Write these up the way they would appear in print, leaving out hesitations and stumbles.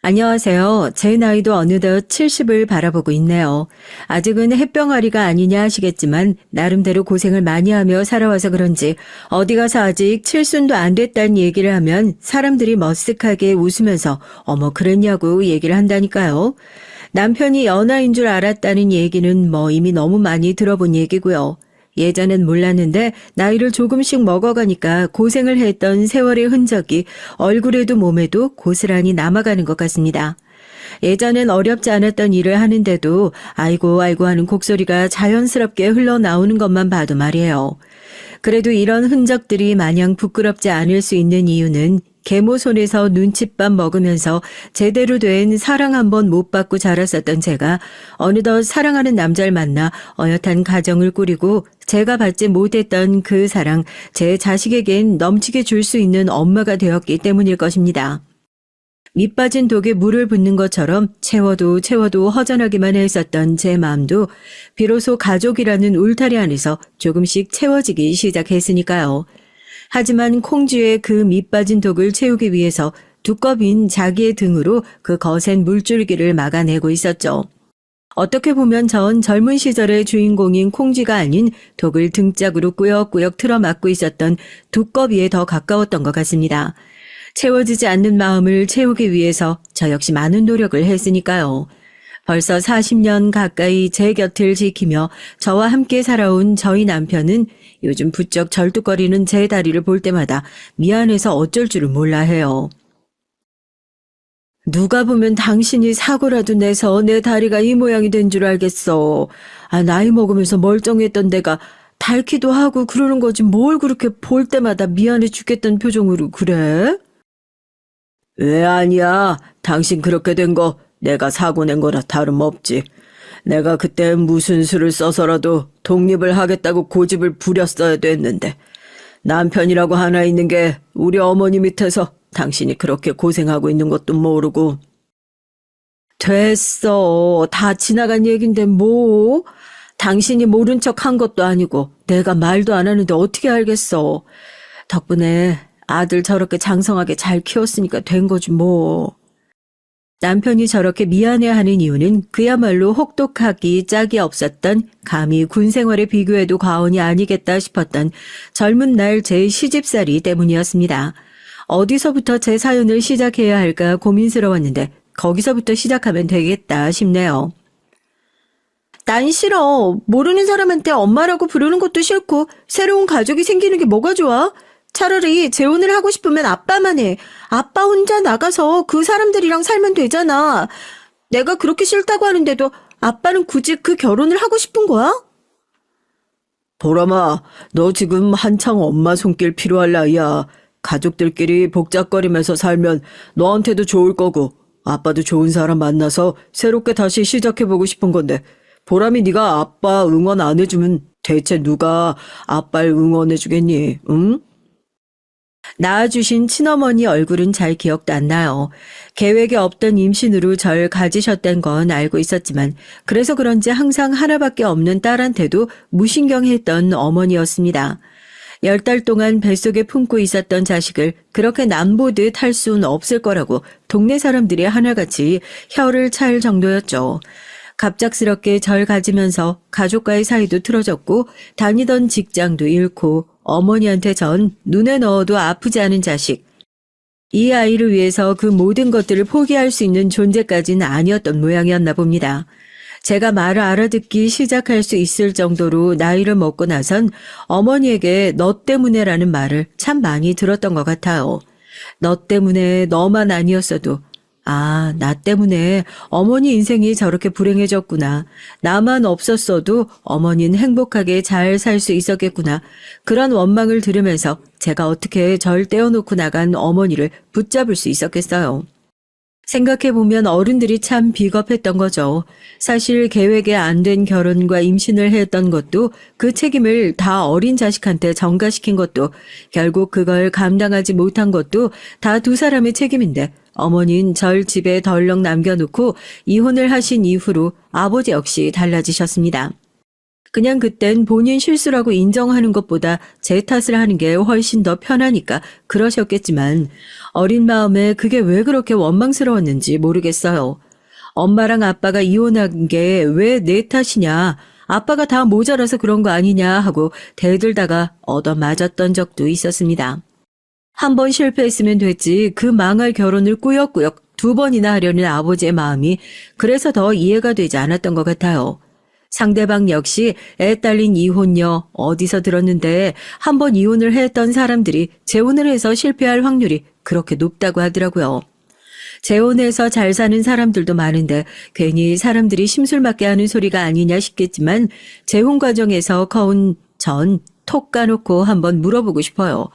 안녕하세요. 제 나이도 어느덧 70을 바라보고 있네요. 아직은 햇병아리가 아니냐 하시겠지만 나름대로 고생을 많이 하며 살아와서 그런지 어디 가서 아직 칠순도 안 됐다는 얘기를 하면 사람들이 머쓱하게 웃으면서 어머 그랬냐고 얘기를 한다니까요. 남편이 연하인 줄 알았다는 얘기는 이미 너무 많이 들어본 얘기고요. 예전엔 몰랐는데 나이를 조금씩 먹어가니까 고생을 했던 세월의 흔적이 얼굴에도 몸에도 고스란히 남아가는 것 같습니다. 예전엔 어렵지 않았던 일을 하는데도 아이고 아이고 하는 곡소리가 자연스럽게 흘러나오는 것만 봐도 말이에요. 그래도 이런 흔적들이 마냥 부끄럽지 않을 수 있는 이유는 계모 손에서 눈칫밥 먹으면서 제대로 된 사랑 한 번 못 받고 자랐었던 제가 어느덧 사랑하는 남자를 만나 어엿한 가정을 꾸리고 제가 받지 못했던 그 사랑 제 자식에겐 넘치게 줄 수 있는 엄마가 되었기 때문일 것입니다. 밑 빠진 독에 물을 붓는 것처럼 채워도 허전하기만 했었던 제 마음도 비로소 가족이라는 울타리 안에서 조금씩 채워지기 시작했으니까요. 하지만 콩쥐의 그 밑 빠진 독을 채우기 위해서 두꺼빈 자기의 등으로 그 거센 물줄기를 막아내고 있었죠. 어떻게 보면 전 젊은 시절의 주인공인 콩쥐가 아닌 독을 등짝으로 꾸역꾸역 틀어막고 있었던 두꺼비에 더 가까웠던 것 같습니다. 채워지지 않는 마음을 채우기 위해서 저 역시 많은 노력을 했으니까요. 벌써 40년 가까이 제 곁을 지키며 저와 함께 살아온 저희 남편은 요즘 부쩍 절뚝거리는 제 다리를 볼 때마다 미안해서 어쩔 줄을 몰라 해요. 누가 보면 당신이 사고라도 내서 내 다리가 이 모양이 된 줄 알겠어. 나이 먹으면서 멀쩡했던 내가 닳기도 하고 그러는 거지 뭘 그렇게 볼 때마다 미안해 죽겠다는 표정으로 그래? 왜 아니야. 당신 그렇게 된 거 내가 사고 낸 거라 다름없지. 내가 그때 무슨 수를 써서라도 독립을 하겠다고 고집을 부렸어야 됐는데 남편이라고 하나 있는 게 우리 어머니 밑에서 당신이 그렇게 고생하고 있는 것도 모르고. 됐어. 다 지나간 얘긴데 뭐. 당신이 모른 척 한 것도 아니고 내가 말도 안 하는데 어떻게 알겠어. 덕분에 아들 저렇게 장성하게 잘 키웠으니까 된 거지 뭐. 남편이 저렇게 미안해하는 이유는 그야말로 혹독하기 짝이 없었던 감히 군 생활에 비교해도 과언이 아니겠다 싶었던 젊은 날 제 시집살이 때문이었습니다. 어디서부터 제 사연을 시작해야 할까 고민스러웠는데 거기서부터 시작하면 되겠다 싶네요. 난 싫어. 모르는 사람한테 엄마라고 부르는 것도 싫고 새로운 가족이 생기는 게 뭐가 좋아? 차라리 재혼을 하고 싶으면 아빠만 해. 아빠 혼자 나가서 그 사람들이랑 살면 되잖아. 내가 그렇게 싫다고 하는데도 아빠는 굳이 그 결혼을 하고 싶은 거야? 보람아, 너 지금 한창 엄마 손길 필요할 나이야. 가족들끼리 복잡거리면서 살면 너한테도 좋을 거고 아빠도 좋은 사람 만나서 새롭게 다시 시작해보고 싶은 건데 보람이 네가 아빠 응원 안 해주면 대체 누가 아빠를 응원해주겠니? 응? 낳아주신 친어머니 얼굴은 잘 기억도 안 나요. 계획에 없던 임신으로 절 가지셨던 건 알고 있었지만 그래서 그런지 항상 하나밖에 없는 딸한테도 무신경했던 어머니였습니다. 10달 동안 뱃속에 품고 있었던 자식을 그렇게 남보듯 할 수는 없을 거라고 동네 사람들이 하나같이 혀를 찰 정도였죠. 갑작스럽게 절 가지면서 가족과의 사이도 틀어졌고 다니던 직장도 잃고 어머니한테 전 눈에 넣어도 아프지 않은 자식. 이 아이를 위해서 그 모든 것들을 포기할 수 있는 존재까지는 아니었던 모양이었나 봅니다. 제가 말을 알아듣기 시작할 수 있을 정도로 나이를 먹고 나선 어머니에게 너 때문에라는 말을 참 많이 들었던 것 같아요. 너 때문에 너만 아니었어도 나 때문에 어머니 인생이 저렇게 불행해졌구나. 나만 없었어도 어머니는 행복하게 잘 살 수 있었겠구나. 그런 원망을 들으면서 제가 어떻게 절 떼어놓고 나간 어머니를 붙잡을 수 있었겠어요. 생각해보면 어른들이 참 비겁했던 거죠. 사실 계획에 안 된 결혼과 임신을 했던 것도 그 책임을 다 어린 자식한테 전가시킨 것도 결국 그걸 감당하지 못한 것도 다 두 사람의 책임인데 어머니는 절 집에 덜렁 남겨놓고 이혼을 하신 이후로 아버지 역시 달라지셨습니다. 그냥 그땐 본인 실수라고 인정하는 것보다 제 탓을 하는 게 훨씬 더 편하니까 그러셨겠지만 어린 마음에 그게 왜 그렇게 원망스러웠는지 모르겠어요. 엄마랑 아빠가 이혼한 게 왜 내 탓이냐, 아빠가 다 모자라서 그런 거 아니냐 하고 대들다가 얻어맞았던 적도 있었습니다. 한 번 실패했으면 됐지 그 망할 결혼을 꾸역꾸역 2번이나 하려는 아버지의 마음이 그래서 더 이해가 되지 않았던 것 같아요. 상대방 역시 애 딸린 이혼녀 어디서 들었는데 한 번 이혼을 했던 사람들이 재혼을 해서 실패할 확률이 그렇게 높다고 하더라고요. 재혼해서 잘 사는 사람들도 많은데 괜히 사람들이 심술맞게 하는 소리가 아니냐 싶겠지만 재혼 과정에서 커온 전 톡 까놓고 한번 물어보고 싶어요.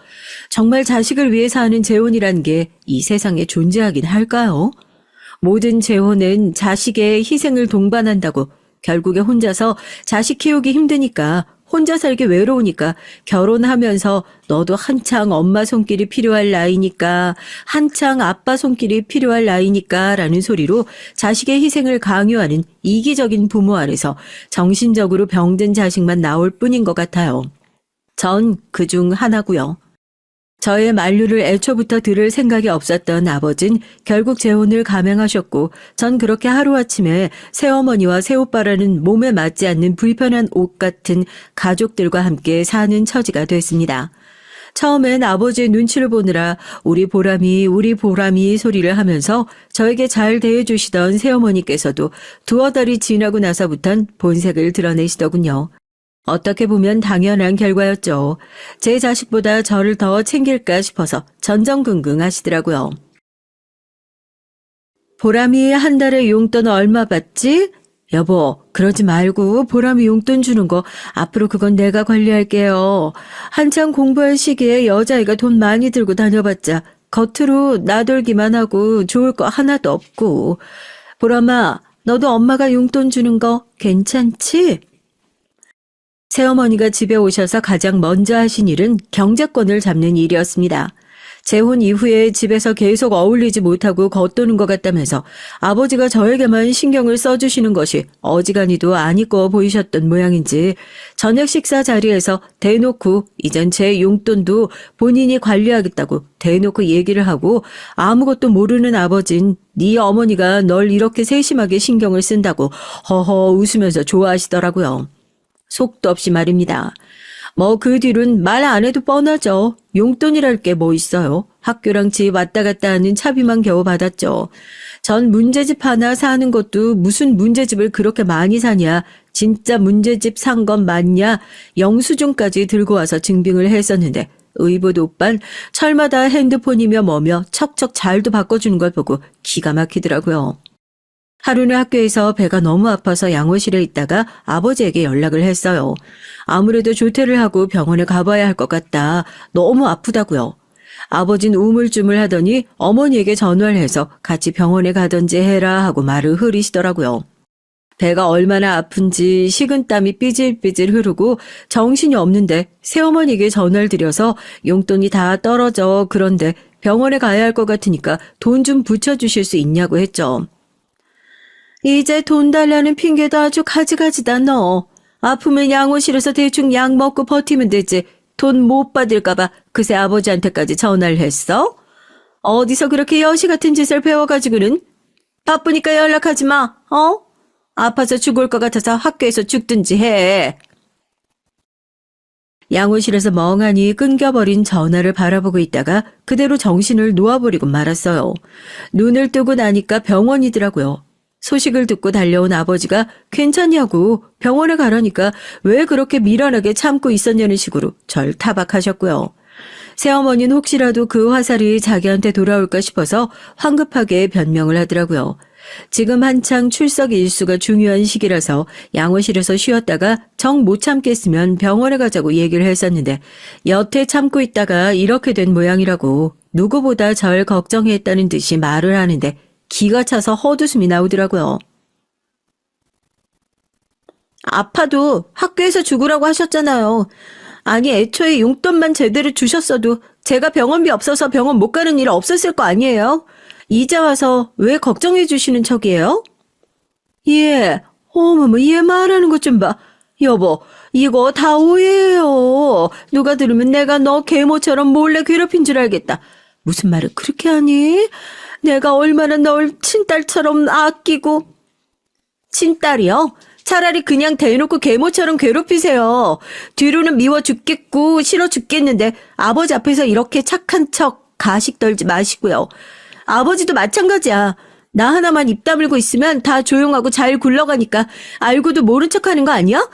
정말 자식을 위해서 하는 재혼이란 게 이 세상에 존재하긴 할까요? 모든 재혼은 자식의 희생을 동반한다고 결국에 혼자서 자식 키우기 힘드니까 혼자 살기 외로우니까 결혼하면서 너도 한창 엄마 손길이 필요할 나이니까 한창 아빠 손길이 필요할 나이니까 라는 소리로 자식의 희생을 강요하는 이기적인 부모 아래서 정신적으로 병든 자식만 나올 뿐인 것 같아요. 전 그중 하나고요. 저의 만류를 애초부터 들을 생각이 없었던 아버진 결국 재혼을 감행하셨고 전 그렇게 하루아침에 새어머니와 새오빠라는 몸에 맞지 않는 불편한 옷 같은 가족들과 함께 사는 처지가 됐습니다. 처음엔 아버지의 눈치를 보느라 우리 보람이 소리를 하면서 저에게 잘 대해주시던 새어머니께서도 두어 달이 지나고 나서부턴 본색을 드러내시더군요. 어떻게 보면 당연한 결과였죠. 제 자식보다 저를 더 챙길까 싶어서 전전긍긍 하시더라고요. 보람이 한 달에 용돈 얼마 받지? 여보, 그러지 말고 보람이 용돈 주는 거 앞으로 그건 내가 관리할게요. 한창 공부할 시기에 여자아이가 돈 많이 들고 다녀봤자 겉으로 나돌기만 하고 좋을 거 하나도 없고. 보람아, 너도 엄마가 용돈 주는 거 괜찮지? 새어머니가 집에 오셔서 가장 먼저 하신 일은 경제권을 잡는 일이었습니다. 재혼 이후에 집에서 계속 어울리지 못하고 겉도는 것 같다면서 아버지가 저에게만 신경을 써주시는 것이 어지간히도 안 이꺼 보이셨던 모양인지 저녁 식사 자리에서 대놓고 이젠 제 용돈도 본인이 관리하겠다고 대놓고 얘기를 하고 아무것도 모르는 아버진 네 어머니가 널 이렇게 세심하게 신경을 쓴다고 허허 웃으면서 좋아하시더라고요. 속도 없이 말입니다. 그 뒤로는 말 안 해도 뻔하죠. 용돈이랄 게 뭐 있어요. 학교랑 집 왔다 갔다 하는 차비만 겨우 받았죠. 전 문제집 하나 사는 것도 무슨 문제집을 그렇게 많이 사냐. 진짜 문제집 산 건 맞냐. 영수증까지 들고 와서 증빙을 했었는데 의붓 오빤 철마다 핸드폰이며 뭐며 척척 잘도 바꿔주는 걸 보고 기가 막히더라고요. 하루는 학교에서 배가 너무 아파서 양호실에 있다가 아버지에게 연락을 했어요. 아무래도 조퇴를 하고 병원에 가봐야 할 것 같다. 너무 아프다고요. 아버진 우물쭈물 하더니 어머니에게 전화를 해서 같이 병원에 가던지 해라 하고 말을 흐리시더라고요. 배가 얼마나 아픈지 식은땀이 삐질삐질 흐르고 정신이 없는데 새어머니에게 전화를 드려서 용돈이 다 떨어져 그런데 병원에 가야 할 것 같으니까 돈 좀 붙여주실 수 있냐고 했죠. 이제 돈 달라는 핑계도 아주 가지가지다 너. 아프면 양호실에서 대충 약 먹고 버티면 되지. 돈 못 받을까봐 그새 아버지한테까지 전화를 했어? 어디서 그렇게 여시 같은 짓을 배워가지고는? 바쁘니까 연락하지 마. 아파서 죽을 것 같아서 학교에서 죽든지 해. 양호실에서 멍하니 끊겨버린 전화를 바라보고 있다가 그대로 정신을 놓아버리고 말았어요. 눈을 뜨고 나니까 병원이더라고요. 소식을 듣고 달려온 아버지가 괜찮냐고 병원에 가라니까 왜 그렇게 미련하게 참고 있었냐는 식으로 절 타박하셨고요. 새어머니는 혹시라도 그 화살이 자기한테 돌아올까 싶어서 황급하게 변명을 하더라고요. 지금 한창 출석 일수가 중요한 시기라서 양호실에서 쉬었다가 정 못 참겠으면 병원에 가자고 얘기를 했었는데 여태 참고 있다가 이렇게 된 모양이라고 누구보다 절 걱정했다는 듯이 말을 하는데 기가 차서 헛웃음이 나오더라고요. 아파도 학교에서 죽으라고 하셨잖아요. 아니 애초에 용돈만 제대로 주셨어도 제가 병원비 없어서 병원 못 가는 일 없었을 거 아니에요? 이제 와서 왜 걱정해 주시는 척이에요? 예, 어머머 얘 말하는 것 좀 봐. 여보, 이거 다 오해예요. 누가 들으면 내가 너 계모처럼 몰래 괴롭힌 줄 알겠다. 무슨 말을 그렇게 하니? 내가 얼마나 널 친딸처럼 아끼고. 친딸이요? 차라리 그냥 대놓고 계모처럼 괴롭히세요. 뒤로는 미워 죽겠고 싫어 죽겠는데 아버지 앞에서 이렇게 착한 척 가식 떨지 마시고요. 아버지도 마찬가지야. 나 하나만 입 다물고 있으면 다 조용하고 잘 굴러가니까 알고도 모른 척하는 거 아니야?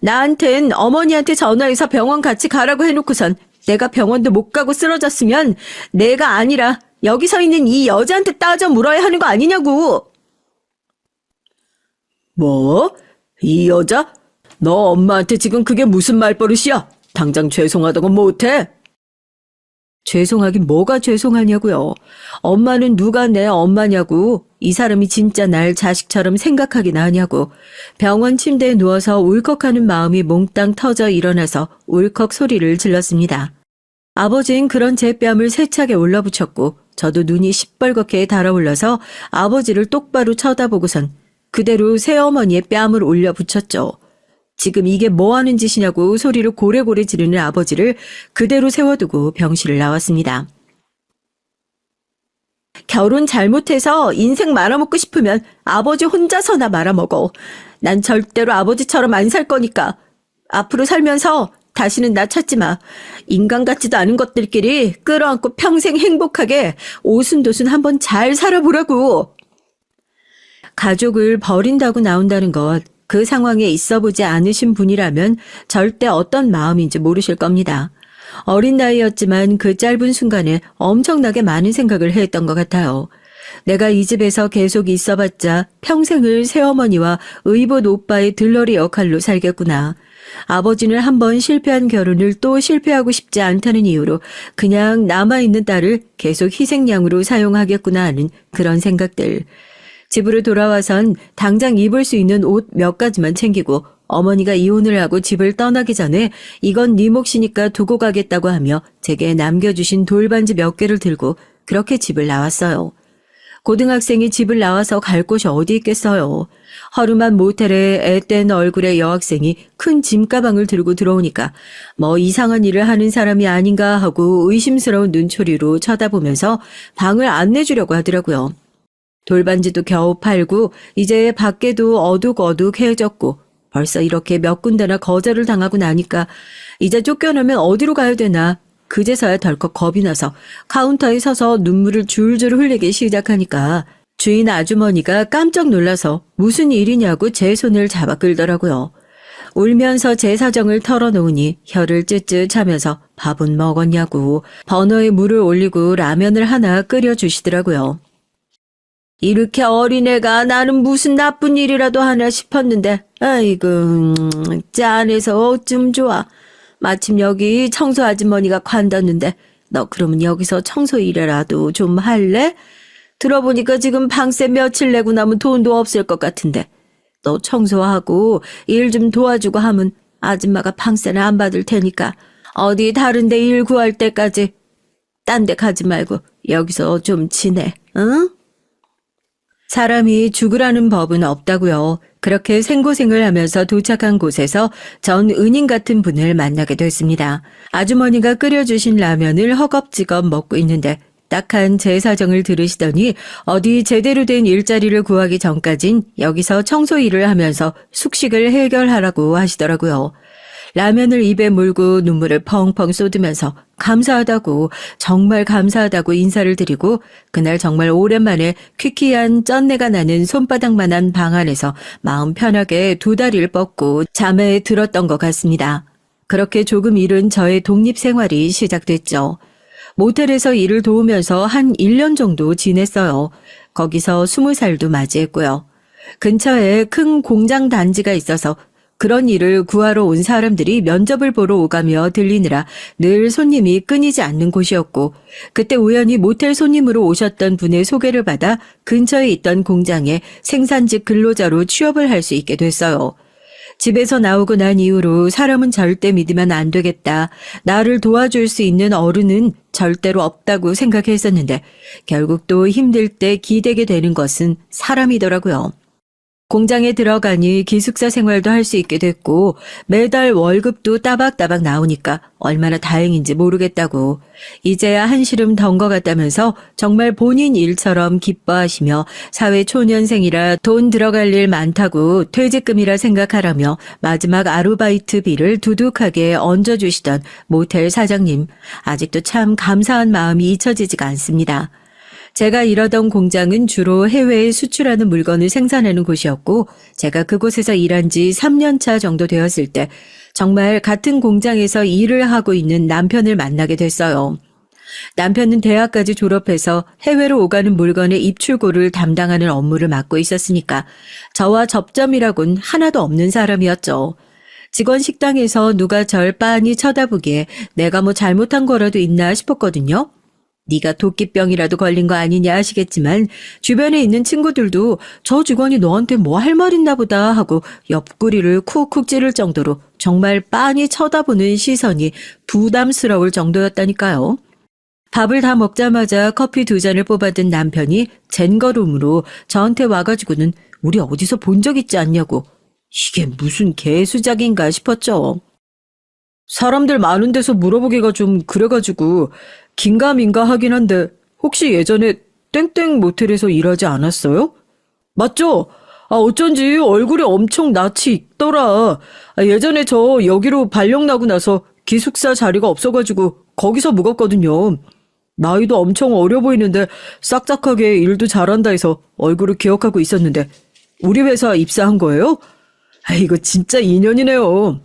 나한텐 어머니한테 전화해서 병원 같이 가라고 해놓고선 내가 병원도 못 가고 쓰러졌으면 내가 아니라 여기 서 있는 이 여자한테 따져 물어야 하는 거 아니냐고. 뭐? 이 여자? 너 엄마한테 지금 그게 무슨 말버릇이야? 당장 죄송하다고 못해? 죄송하긴 뭐가 죄송하냐고요. 엄마는 누가 내 엄마냐고. 이 사람이 진짜 날 자식처럼 생각하긴 하냐고. 병원 침대에 누워서 울컥하는 마음이 몽땅 터져 일어나서 울컥 소리를 질렀습니다. 아버지는 그런 제 뺨을 세차게 올라붙였고 저도 눈이 시뻘겋게 달아올라서 아버지를 똑바로 쳐다보고선 그대로 새어머니의 뺨을 올려붙였죠. 지금 이게 뭐 하는 짓이냐고 소리를 고래고래 지르는 아버지를 그대로 세워두고 병실을 나왔습니다. 결혼 잘못해서 인생 말아먹고 싶으면 아버지 혼자서나 말아먹어. 난 절대로 아버지처럼 안 살 거니까. 앞으로 살면서 다시는 나 찾지 마. 인간 같지도 않은 것들끼리 끌어안고 평생 행복하게 오순도순 한번 잘 살아보라고. 가족을 버린다고 나온다는 것, 그 상황에 있어보지 않으신 분이라면 절대 어떤 마음인지 모르실 겁니다. 어린 나이였지만 그 짧은 순간에 엄청나게 많은 생각을 했던 것 같아요. 내가 이 집에서 계속 있어봤자 평생을 새어머니와 의붓 오빠의 들러리 역할로 살겠구나. 아버지는 한번 실패한 결혼을 또 실패하고 싶지 않다는 이유로 그냥 남아있는 딸을 계속 희생양으로 사용하겠구나 하는 그런 생각들. 집으로 돌아와선 당장 입을 수 있는 옷 몇 가지만 챙기고 어머니가 이혼을 하고 집을 떠나기 전에 이건 네 몫이니까 두고 가겠다고 하며 제게 남겨주신 돌반지 몇 개를 들고 그렇게 집을 나왔어요. 고등학생이 집을 나와서 갈 곳이 어디 있겠어요. 허름한 모텔에 앳된 얼굴의 여학생이 큰 짐가방을 들고 들어오니까 뭐 이상한 일을 하는 사람이 아닌가 하고 의심스러운 눈초리로 쳐다보면서 방을 안내주려고 하더라고요. 돌반지도 겨우 팔고 이제 밖에도 어둑어둑해졌고 벌써 이렇게 몇 군데나 거절을 당하고 나니까 이제 쫓겨나면 어디로 가야 되나 그제서야 덜컥 겁이 나서 카운터에 서서 눈물을 줄줄 흘리기 시작하니까 주인 아주머니가 깜짝 놀라서 무슨 일이냐고 제 손을 잡아 끌더라고요. 울면서 제 사정을 털어놓으니 혀를 쯧쯧하면서 밥은 먹었냐고 버너에 물을 올리고 라면을 하나 끓여주시더라고요. 이렇게 어린애가 나는 무슨 나쁜 일이라도 하나 싶었는데 아이고 짠해서 어쩜 좋아. 마침 여기 청소 아주머니가 관뒀는데 너 그러면 여기서 청소 일이라도 좀 할래? 들어보니까 지금 방세 며칠 내고 나면 돈도 없을 것 같은데 너 청소하고 일 좀 도와주고 하면 아줌마가 방세는 안 받을 테니까 어디 다른 데 일 구할 때까지 딴 데 가지 말고 여기서 좀 지내, 응? 사람이 죽으라는 법은 없다고요. 그렇게 생고생을 하면서 도착한 곳에서 전 은인 같은 분을 만나게 됐습니다. 아주머니가 끓여주신 라면을 허겁지겁 먹고 있는데 딱한 제 사정을 들으시더니 어디 제대로 된 일자리를 구하기 전까진 여기서 청소 일을 하면서 숙식을 해결하라고 하시더라고요. 라면을 입에 물고 눈물을 펑펑 쏟으면서 감사하다고 정말 감사하다고 인사를 드리고 그날 정말 오랜만에 퀴퀴한 쩐내가 나는 손바닥만한 방 안에서 마음 편하게 두 다리를 뻗고 잠에 들었던 것 같습니다. 그렇게 조금 이른 저의 독립생활이 시작됐죠. 모텔에서 일을 도우면서 한 1년 정도 지냈어요. 거기서 20살도 맞이했고요. 근처에 큰 공장 단지가 있어서 그런 일을 구하러 온 사람들이 면접을 보러 오가며 들리느라 늘 손님이 끊이지 않는 곳이었고 그때 우연히 모텔 손님으로 오셨던 분의 소개를 받아 근처에 있던 공장에 생산직 근로자로 취업을 할 수 있게 됐어요. 집에서 나오고 난 이후로 사람은 절대 믿으면 안 되겠다. 나를 도와줄 수 있는 어른은 절대로 없다고 생각했었는데 결국 또 힘들 때 기대게 되는 것은 사람이더라고요. 공장에 들어가니 기숙사 생활도 할 수 있게 됐고 매달 월급도 따박따박 나오니까 얼마나 다행인지 모르겠다고. 이제야 한시름 던 것 같다면서 정말 본인 일처럼 기뻐하시며 사회 초년생이라 돈 들어갈 일 많다고 퇴직금이라 생각하라며 마지막 아르바이트비를 두둑하게 얹어주시던 모텔 사장님. 아직도 참 감사한 마음이 잊혀지지가 않습니다. 제가 일하던 공장은 주로 해외에 수출하는 물건을 생산하는 곳이었고 제가 그곳에서 일한 지 3년 차 정도 되었을 때 정말 같은 공장에서 일을 하고 있는 남편을 만나게 됐어요. 남편은 대학까지 졸업해서 해외로 오가는 물건의 입출고를 담당하는 업무를 맡고 있었으니까 저와 접점이라곤 하나도 없는 사람이었죠. 직원 식당에서 누가 절 빤히 쳐다보기에 내가 뭐 잘못한 거라도 있나 싶었거든요. 네가 도끼병이라도 걸린 거 아니냐 하시겠지만 주변에 있는 친구들도 저 직원이 너한테 뭐 할 말 있나 보다 하고 옆구리를 쿡쿡 찌를 정도로 정말 빤히 쳐다보는 시선이 부담스러울 정도였다니까요. 밥을 다 먹자마자 커피 2잔을 뽑아든 남편이 젠걸음으로 저한테 와가지고는 우리 어디서 본 적 있지 않냐고. 이게 무슨 개수작인가 싶었죠. 사람들 많은 데서 물어보기가 좀 그래가지고 긴가민가 하긴 한데 혹시 예전에 땡땡 모텔에서 일하지 않았어요? 맞죠? 어쩐지 얼굴에 엄청 낯이 익더라. 예전에 저 여기로 발령 나고 나서 기숙사 자리가 없어가지고 거기서 묵었거든요. 나이도 엄청 어려 보이는데 싹싹하게 일도 잘한다 해서 얼굴을 기억하고 있었는데 우리 회사 입사한 거예요? 이거 진짜 인연이네요.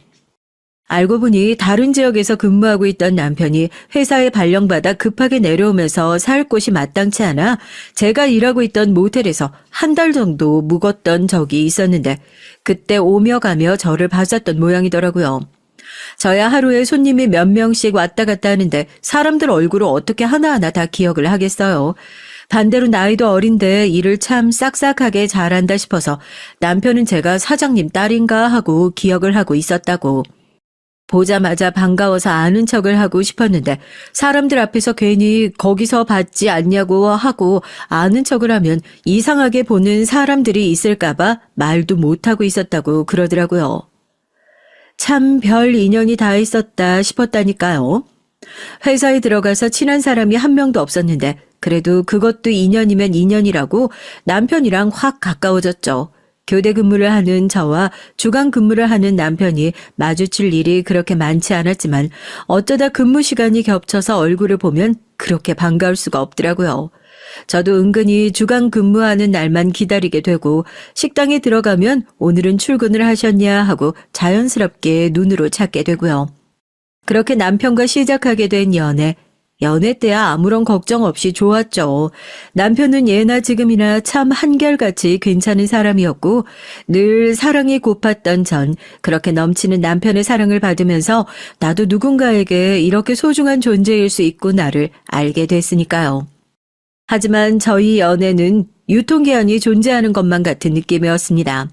알고 보니 다른 지역에서 근무하고 있던 남편이 회사에 발령받아 급하게 내려오면서 살 곳이 마땅치 않아 제가 일하고 있던 모텔에서 한 달 정도 묵었던 적이 있었는데 그때 오며 가며 저를 봐줬던 모양이더라고요. 저야 하루에 손님이 몇 명씩 왔다 갔다 하는데 사람들 얼굴을 어떻게 하나하나 다 기억을 하겠어요. 반대로 나이도 어린데 일을 참 싹싹하게 잘한다 싶어서 남편은 제가 사장님 딸인가 하고 기억을 하고 있었다고. 보자마자 반가워서 아는 척을 하고 싶었는데 사람들 앞에서 괜히 거기서 봤지 않냐고 하고 아는 척을 하면 이상하게 보는 사람들이 있을까봐 말도 못하고 있었다고 그러더라고요. 참 별 인연이 다 있었다 싶었다니까요. 회사에 들어가서 친한 사람이 한 명도 없었는데 그래도 그것도 인연이면 인연이라고 남편이랑 확 가까워졌죠. 교대 근무를 하는 저와 주간 근무를 하는 남편이 마주칠 일이 그렇게 많지 않았지만 어쩌다 근무 시간이 겹쳐서 얼굴을 보면 그렇게 반가울 수가 없더라고요. 저도 은근히 주간 근무하는 날만 기다리게 되고 식당에 들어가면 오늘은 출근을 하셨냐 하고 자연스럽게 눈으로 찾게 되고요. 그렇게 남편과 시작하게 된 연애 때야 아무런 걱정 없이 좋았죠. 남편은 예나 지금이나 참 한결같이 괜찮은 사람이었고 늘 사랑이 고팠던 전 그렇게 넘치는 남편의 사랑을 받으면서 나도 누군가에게 이렇게 소중한 존재일 수 있구나를 알게 됐으니까요. 하지만 저희 연애는 유통기한이 존재하는 것만 같은 느낌이었습니다.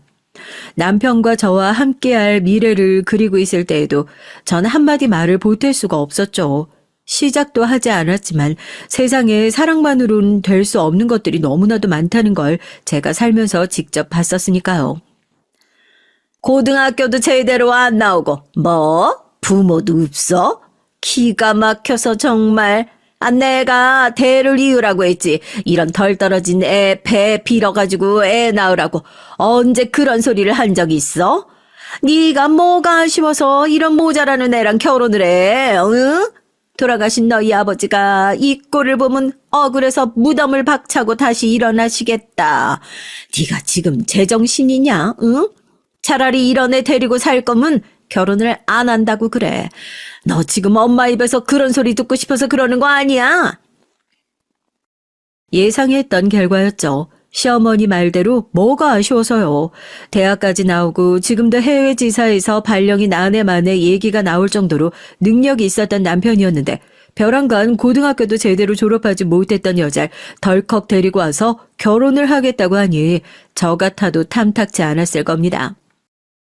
남편과 저와 함께할 미래를 그리고 있을 때에도 전 한마디 말을 보탤 수가 없었죠. 시작도 하지 않았지만 세상에 사랑만으로는 될 수 없는 것들이 너무나도 많다는 걸 제가 살면서 직접 봤었으니까요. 고등학교도 제대로 안 나오고 뭐? 부모도 없어? 기가 막혀서 정말. 내가 대를 이으라고 했지. 이런 덜 떨어진 애 배 빌어가지고 애 낳으라고 언제 그런 소리를 한 적 있어? 네가 뭐가 아쉬워서 이런 모자라는 애랑 결혼을 해? 응? 돌아가신 너희 아버지가 이 꼴을 보면 억울해서 무덤을 박차고 다시 일어나시겠다. 네가 지금 제정신이냐? 응? 차라리 이런 애 데리고 살 거면 결혼을 안 한다고 그래. 너 지금 엄마 입에서 그런 소리 듣고 싶어서 그러는 거 아니야? 예상했던 결과였죠. 시어머니 말대로 뭐가 아쉬워서요. 대학까지 나오고 지금도 해외 지사에서 발령이 나네 만에 얘기가 나올 정도로 능력이 있었던 남편이었는데 벼랑간 고등학교도 제대로 졸업하지 못했던 여자를 덜컥 데리고 와서 결혼을 하겠다고 하니 저 같아도 탐탁지 않았을 겁니다.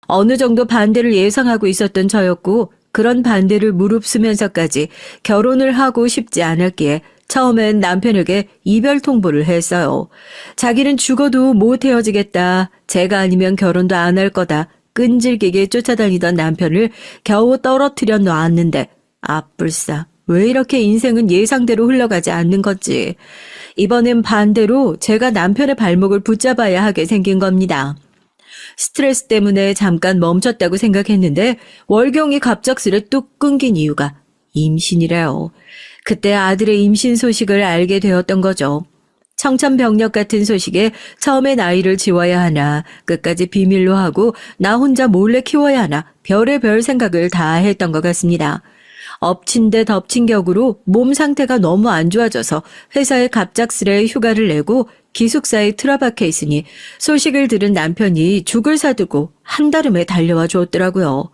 어느 정도 반대를 예상하고 있었던 저였고 그런 반대를 무릅쓰면서까지 결혼을 하고 싶지 않았기에 처음엔 남편에게 이별 통보를 했어요. 자기는 죽어도 못 헤어지겠다. 제가 아니면 결혼도 안 할 거다. 끈질기게 쫓아다니던 남편을 겨우 떨어뜨려 놨는데 아뿔싸. 왜 이렇게 인생은 예상대로 흘러가지 않는 건지. 이번엔 반대로 제가 남편의 발목을 붙잡아야 하게 생긴 겁니다. 스트레스 때문에 잠깐 멈췄다고 생각했는데 월경이 갑작스레 뚝 끊긴 이유가 임신이래요. 그때 아들의 임신 소식을 알게 되었던 거죠. 청천벽력 같은 소식에 처음엔 아이를 지워야 하나, 끝까지 비밀로 하고 나 혼자 몰래 키워야 하나, 별의별 생각을 다 했던 것 같습니다. 엎친 데 덮친 격으로 몸 상태가 너무 안 좋아져서 회사에 갑작스레 휴가를 내고 기숙사에 틀어박혀 있으니 소식을 들은 남편이 죽을 사두고 한달음에 달려와 줬더라고요.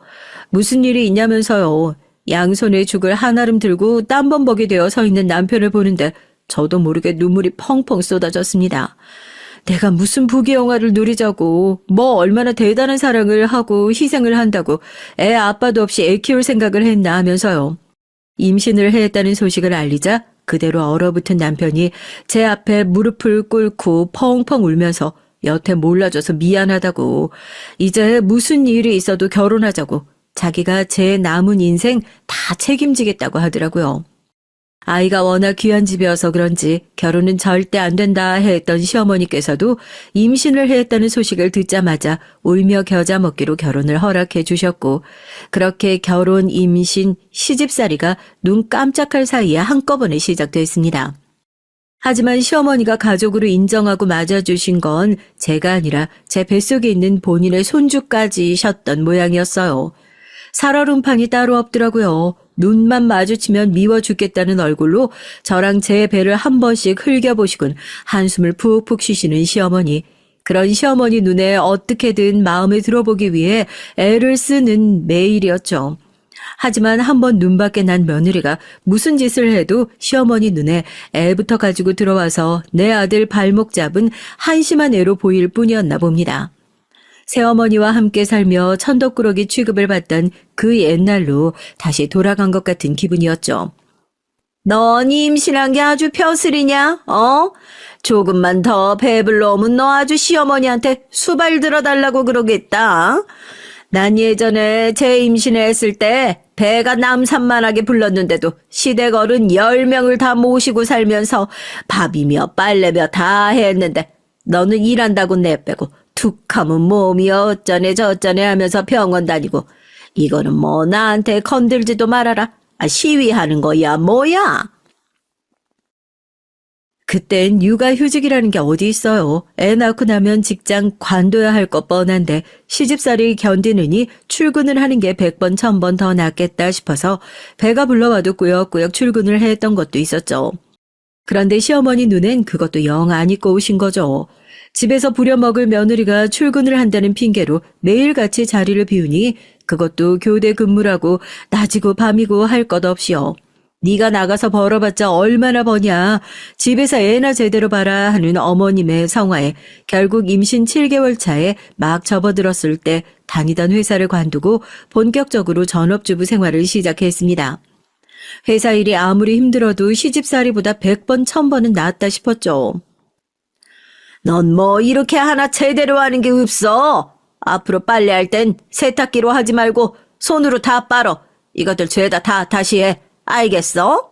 무슨 일이 있냐면서요. 양손에 죽을 한아름 들고 땀범벅이 되어 서 있는 남편을 보는데 저도 모르게 눈물이 펑펑 쏟아졌습니다. 내가 무슨 부귀영화를 누리자고 뭐 얼마나 대단한 사랑을 하고 희생을 한다고 애 아빠도 없이 애 키울 생각을 했나 하면서요. 임신을 했다는 소식을 알리자 그대로 얼어붙은 남편이 제 앞에 무릎을 꿇고 펑펑 울면서 여태 몰라줘서 미안하다고 이제 무슨 일이 있어도 결혼하자고 자기가 제 남은 인생 다 책임지겠다고 하더라고요. 아이가 워낙 귀한 집이어서 그런지 결혼은 절대 안 된다 했던 시어머니께서도 임신을 했다는 소식을 듣자마자 울며 겨자 먹기로 결혼을 허락해 주셨고 그렇게 결혼, 임신, 시집살이가 눈 깜짝할 사이에 한꺼번에 시작됐습니다. 하지만 시어머니가 가족으로 인정하고 맞아주신 건 제가 아니라 제 뱃속에 있는 본인의 손주까지셨던 모양이었어요. 살얼음판이 따로 없더라고요. 눈만 마주치면 미워 죽겠다는 얼굴로 저랑 제 배를 한 번씩 흘겨보시곤 한숨을 푹푹 쉬시는 시어머니. 그런 시어머니 눈에 어떻게든 마음에 들어보기 위해 애를 쓰는 매일이었죠. 하지만 한번 눈 밖에 난 며느리가 무슨 짓을 해도 시어머니 눈에 애부터 가지고 들어와서 내 아들 발목 잡은 한심한 애로 보일 뿐이었나 봅니다. 새어머니와 함께 살며 천덕꾸러기 취급을 받던 그 옛날로 다시 돌아간 것 같은 기분이었죠. 넌 임신한 게 아주 벼슬이냐? 조금만 더 배불러오면 너 아주 시어머니한테 수발 들어달라고 그러겠다. 난 예전에 제 임신했을 때 배가 남산만하게 불렀는데도 시댁 어른 10명을 다 모시고 살면서 밥이며 빨래며 다 했는데 너는 일한다고 내빼고 툭하면 몸이 어쩌네 저쩌네 하면서 병원 다니고 이거는 뭐 나한테 건들지도 말아라. 시위하는 거야 뭐야? 그땐 육아휴직이라는 게 어디 있어요. 애 낳고 나면 직장 관둬야 할 것 뻔한데 시집살이 견디느니 출근을 하는 게 100번 1000번 더 낫겠다 싶어서 배가 불러와도 꾸역꾸역 출근을 했던 것도 있었죠. 그런데 시어머니 눈엔 그것도 영 안 입고 오신 거죠. 집에서 부려먹을 며느리가 출근을 한다는 핑계로 매일같이 자리를 비우니 그것도 교대 근무라고 낮이고 밤이고 할 것 없이요. 네가 나가서 벌어봤자 얼마나 버냐. 집에서 애나 제대로 봐라 하는 어머님의 성화에 결국 임신 7개월 차에 막 접어들었을 때 다니던 회사를 관두고 본격적으로 전업주부 생활을 시작했습니다. 회사 일이 아무리 힘들어도 시집살이보다 100번 1000번은 낫다 싶었죠. 넌 뭐 이렇게 하나 제대로 하는 게 없어. 앞으로 빨래할 땐 세탁기로 하지 말고 손으로 다 빨어. 이것들 죄다 다 다시 해. 알겠어?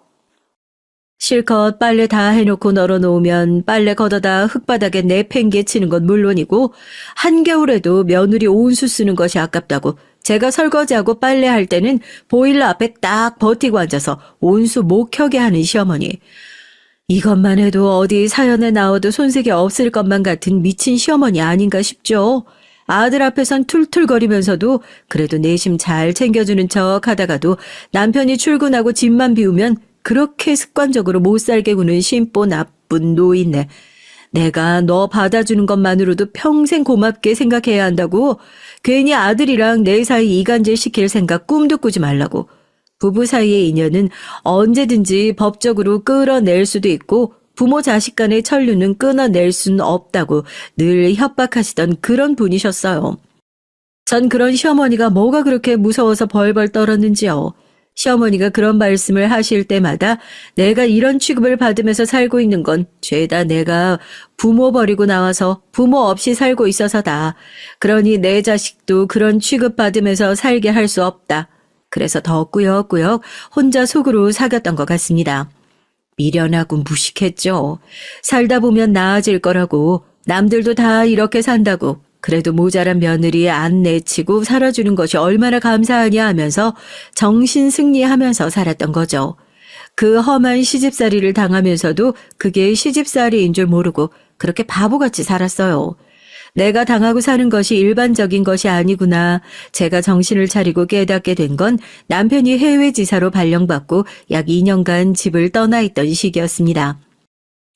실컷 빨래 다 해놓고 널어놓으면 빨래 걷어다 흙바닥에 내팽개치는 건 물론이고 한겨울에도 며느리 온수 쓰는 것이 아깝다고 제가 설거지하고 빨래할 때는 보일러 앞에 딱 버티고 앉아서 온수 못 켜게 하는 시어머니. 이것만 해도 어디 사연에 나와도 손색이 없을 것만 같은 미친 시어머니 아닌가 싶죠. 아들 앞에선 툴툴거리면서도 그래도 내심 잘 챙겨주는 척 하다가도 남편이 출근하고 집만 비우면 그렇게 습관적으로 못 살게 구는 심보 나쁜 노인네. 내가 너 받아주는 것만으로도 평생 고맙게 생각해야 한다고. 괜히 아들이랑 내 사이 이간질 시킬 생각 꿈도 꾸지 말라고. 부부 사이의 인연은 언제든지 법적으로 끌어낼 수도 있고 부모 자식 간의 천류는 끊어낼 수는 없다고 늘 협박하시던 그런 분이셨어요. 전 그런 시어머니가 뭐가 그렇게 무서워서 벌벌 떨었는지요. 시어머니가 그런 말씀을 하실 때마다 내가 이런 취급을 받으면서 살고 있는 건 죄다 내가 부모 버리고 나와서 부모 없이 살고 있어서다. 그러니 내 자식도 그런 취급받으면서 살게 할 수 없다. 그래서 더 꾸역꾸역 혼자 속으로 사귀었던 것 같습니다. 미련하고 무식했죠. 살다 보면 나아질 거라고, 남들도 다 이렇게 산다고, 그래도 모자란 며느리 안 내치고 살아주는 것이 얼마나 감사하냐 하면서 정신 승리하면서 살았던 거죠. 그 험한 시집살이를 당하면서도 그게 시집살이인 줄 모르고 그렇게 바보같이 살았어요. 내가 당하고 사는 것이 일반적인 것이 아니구나. 제가 정신을 차리고 깨닫게 된 건 남편이 해외 지사로 발령받고 약 2년간 집을 떠나 있던 시기였습니다.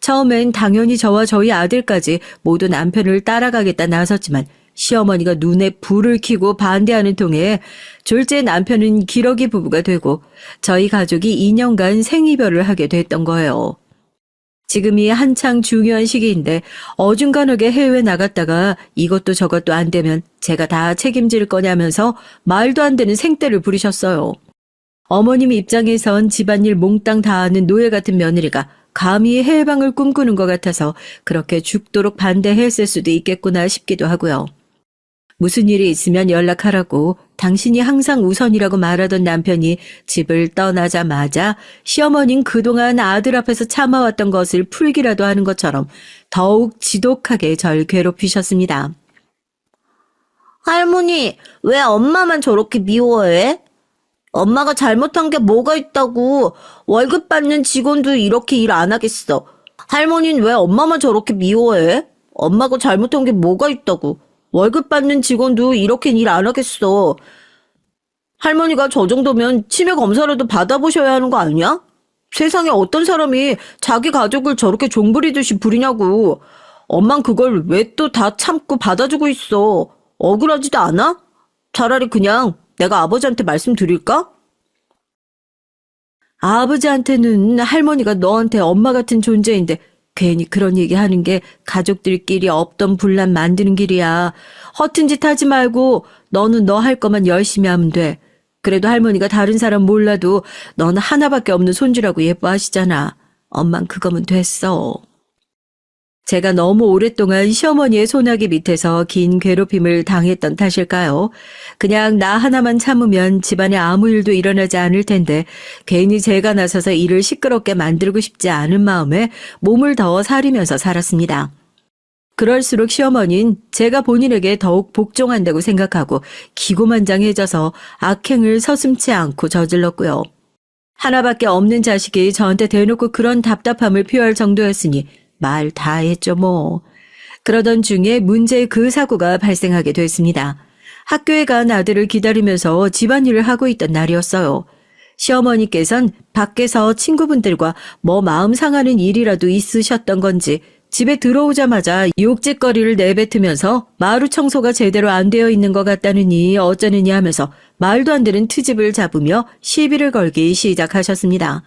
처음엔 당연히 저와 저희 아들까지 모두 남편을 따라가겠다 나섰지만 시어머니가 눈에 불을 켜고 반대하는 통에 졸제 남편은 기러기 부부가 되고 저희 가족이 2년간 생이별을 하게 됐던 거예요. 지금이 한창 중요한 시기인데 어중간하게 해외 나갔다가 이것도 저것도 안 되면 제가 다 책임질 거냐면서 말도 안 되는 생떼를 부리셨어요. 어머님 입장에선 집안일 몽땅 다 하는 노예 같은 며느리가 감히 해방을 꿈꾸는 것 같아서 그렇게 죽도록 반대했을 수도 있겠구나 싶기도 하고요. 무슨 일이 있으면 연락하라고 당신이 항상 우선이라고 말하던 남편이 집을 떠나자마자 시어머니는 그동안 아들 앞에서 참아왔던 것을 풀기라도 하는 것처럼 더욱 지독하게 절 괴롭히셨습니다. 할머니, 왜 엄마만 저렇게 미워해? 엄마가 잘못한 게 뭐가 있다고. 월급 받는 직원도 이렇게 일 안 하겠어. 할머니는 왜 엄마만 저렇게 미워해? 엄마가 잘못한 게 뭐가 있다고. 월급 받는 직원도 이렇게 일 안 하겠어. 할머니가 저 정도면 치매 검사라도 받아보셔야 하는 거 아니야? 세상에 어떤 사람이 자기 가족을 저렇게 종부리듯이 부리냐고. 엄만 그걸 왜 또 다 참고 받아주고 있어. 억울하지도 않아? 차라리 그냥 내가 아버지한테 말씀드릴까? 아버지한테는 할머니가 너한테 엄마 같은 존재인데 괜히 그런 얘기 하는 게 가족들끼리 없던 분란 만드는 길이야. 허튼 짓 하지 말고 너는 너 할 거만 열심히 하면 돼. 그래도 할머니가 다른 사람 몰라도 너는 하나밖에 없는 손주라고 예뻐하시잖아. 엄만 그거면 됐어. 제가 너무 오랫동안 시어머니의 소나기 밑에서 긴 괴롭힘을 당했던 탓일까요? 그냥 나 하나만 참으면 집안에 아무 일도 일어나지 않을 텐데 괜히 제가 나서서 일을 시끄럽게 만들고 싶지 않은 마음에 몸을 더 사리면서 살았습니다. 그럴수록 시어머니는 제가 본인에게 더욱 복종한다고 생각하고 기고만장해져서 악행을 서슴지 않고 저질렀고요. 하나밖에 없는 자식이 저한테 대놓고 그런 답답함을 표할 정도였으니 말 다 했죠 뭐. 그러던 중에 문제의 그 사고가 발생하게 됐습니다. 학교에 간 아들을 기다리면서 집안일을 하고 있던 날이었어요. 시어머니께선 밖에서 친구분들과 뭐 마음 상하는 일이라도 있으셨던 건지 집에 들어오자마자 욕짓거리를 내뱉으면서 마루 청소가 제대로 안 되어 있는 것 같다느니 어쩌느니 하면서 말도 안 되는 트집을 잡으며 시비를 걸기 시작하셨습니다.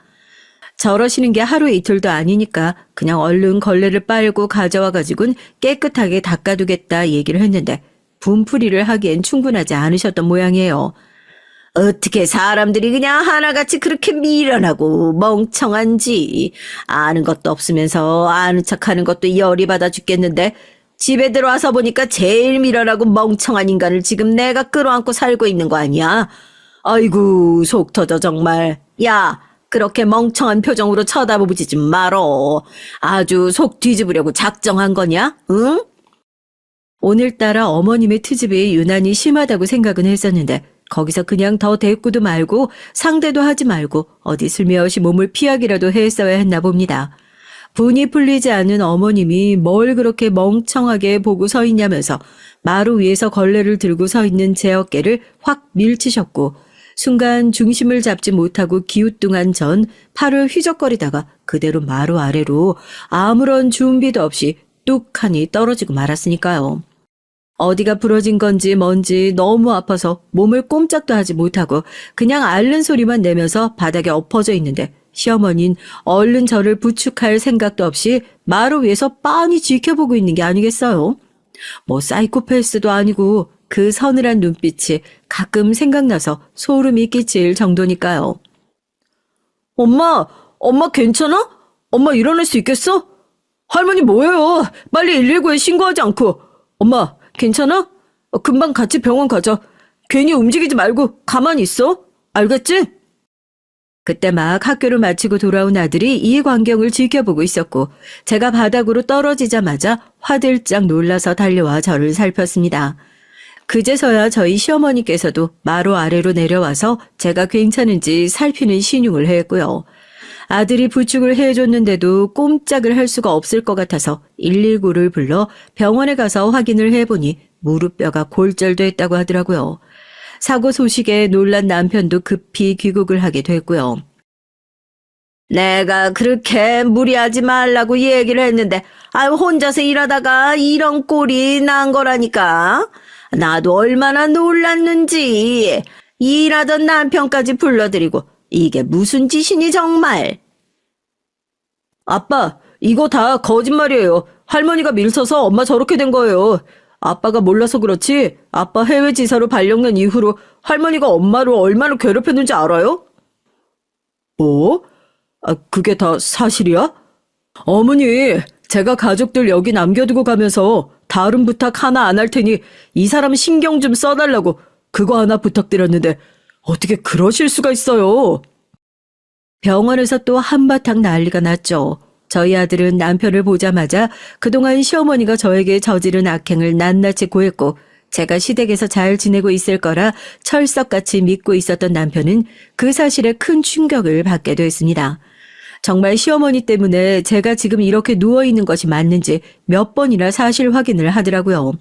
저러시는 게 하루 이틀도 아니니까 그냥 얼른 걸레를 빨고 가져와가지고는 깨끗하게 닦아두겠다 얘기를 했는데 분풀이를 하기엔 충분하지 않으셨던 모양이에요. 어떻게 사람들이 그냥 하나같이 그렇게 미련하고 멍청한지. 아는 것도 없으면서 아는 척하는 것도 열이 받아 죽겠는데 집에 들어와서 보니까 제일 미련하고 멍청한 인간을 지금 내가 끌어안고 살고 있는 거 아니야? 아이고 속 터져 정말. 야, 그렇게 멍청한 표정으로 쳐다보지 좀 말어. 아주 속 뒤집으려고 작정한 거냐? 응? 오늘따라 어머님의 트집이 유난히 심하다고 생각은 했었는데 거기서 그냥 더 대꾸도 말고 상대도 하지 말고 어디 슬며시 몸을 피하기라도 했어야 했나 봅니다. 분이 풀리지 않은 어머님이 뭘 그렇게 멍청하게 보고 서 있냐면서 마루 위에서 걸레를 들고 서 있는 제 어깨를 확 밀치셨고 순간 중심을 잡지 못하고 기우뚱한 전 팔을 휘적거리다가 그대로 마루 아래로 아무런 준비도 없이 뚝하니 떨어지고 말았으니까요. 어디가 부러진 건지 뭔지 너무 아파서 몸을 꼼짝도 하지 못하고 그냥 앓는 소리만 내면서 바닥에 엎어져 있는데 시어머니는 얼른 저를 부축할 생각도 없이 마루 위에서 빤히 지켜보고 있는 게 아니겠어요? 뭐 사이코패스도 아니고 그 서늘한 눈빛이 가끔 생각나서 소름이 끼칠 정도니까요. 엄마 괜찮아? 엄마 일어날 수 있겠어? 할머니 뭐예요? 빨리 119에 신고하지 않고. 엄마 괜찮아? 금방 같이 병원 가자. 괜히 움직이지 말고 가만히 있어. 알겠지? 그때 막 학교를 마치고 돌아온 아들이 이 광경을 지켜보고 있었고 제가 바닥으로 떨어지자마자 화들짝 놀라서 달려와 저를 살폈습니다. 그제서야 저희 시어머니께서도 마루 아래로 내려와서 제가 괜찮은지 살피는 신용을 했고요. 아들이 부축을 해줬는데도 꼼짝을 할 수가 없을 것 같아서 119를 불러 병원에 가서 확인을 해보니 무릎뼈가 골절됐다고 하더라고요. 사고 소식에 놀란 남편도 급히 귀국을 하게 됐고요. 내가 그렇게 무리하지 말라고 얘기를 했는데 혼자서 일하다가 이런 꼴이 난 거라니까. 나도 얼마나 놀랐는지. 일하던 남편까지 불러들이고 이게 무슨 짓이니 정말. 아빠, 이거 다 거짓말이에요. 할머니가 밀쳐서 엄마 저렇게 된 거예요. 아빠가 몰라서 그렇지 아빠 해외 지사로 발령난 이후로 할머니가 엄마를 얼마나 괴롭혔는지 알아요? 뭐? 그게 다 사실이야? 어머니, 제가 가족들 여기 남겨두고 가면서 다른 부탁 하나 안 할 테니 이 사람 신경 좀 써달라고 그거 하나 부탁드렸는데 어떻게 그러실 수가 있어요? 병원에서 또 한바탕 난리가 났죠. 저희 아들은 남편을 보자마자 그동안 시어머니가 저에게 저지른 악행을 낱낱이 고했고 제가 시댁에서 잘 지내고 있을 거라 철석같이 믿고 있었던 남편은 그 사실에 큰 충격을 받게 됐습니다. 정말 시어머니 때문에 제가 지금 이렇게 누워있는 것이 맞는지 몇 번이나 사실 확인을 하더라고요.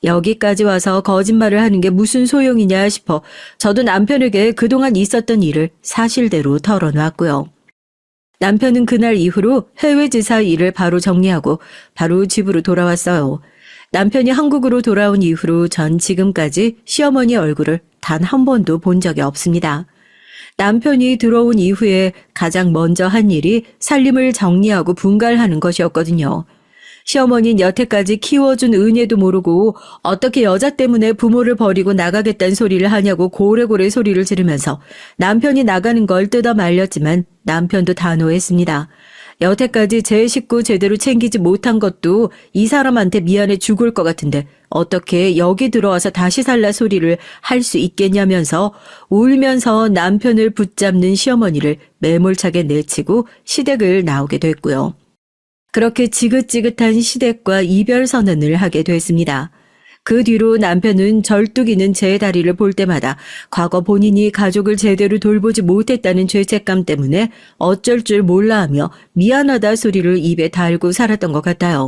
여기까지 와서 거짓말을 하는 게 무슨 소용이냐 싶어 저도 남편에게 그동안 있었던 일을 사실대로 털어놨고요. 남편은 그날 이후로 해외 지사 일을 바로 정리하고 바로 집으로 돌아왔어요. 남편이 한국으로 돌아온 이후로 전 지금까지 시어머니 얼굴을 단 한 번도 본 적이 없습니다. 남편이 들어온 이후에 가장 먼저 한 일이 살림을 정리하고 분갈하는 것이었거든요. 시어머니는 여태까지 키워준 은혜도 모르고 어떻게 여자 때문에 부모를 버리고 나가겠다는 소리를 하냐고 고래고래 소리를 지르면서 남편이 나가는 걸 뜯어 말렸지만 남편도 단호했습니다. 여태까지 제 식구 제대로 챙기지 못한 것도 이 사람한테 미안해 죽을 것 같은데 어떻게 여기 들어와서 다시 살라 소리를 할 수 있겠냐면서 울면서 남편을 붙잡는 시어머니를 매몰차게 내치고 시댁을 나오게 됐고요. 그렇게 지긋지긋한 시댁과 이별 선언을 하게 됐습니다. 그 뒤로 남편은 절뚝이는 제 다리를 볼 때마다 과거 본인이 가족을 제대로 돌보지 못했다는 죄책감 때문에 어쩔 줄 몰라 하며 미안하다 소리를 입에 달고 살았던 것 같아요.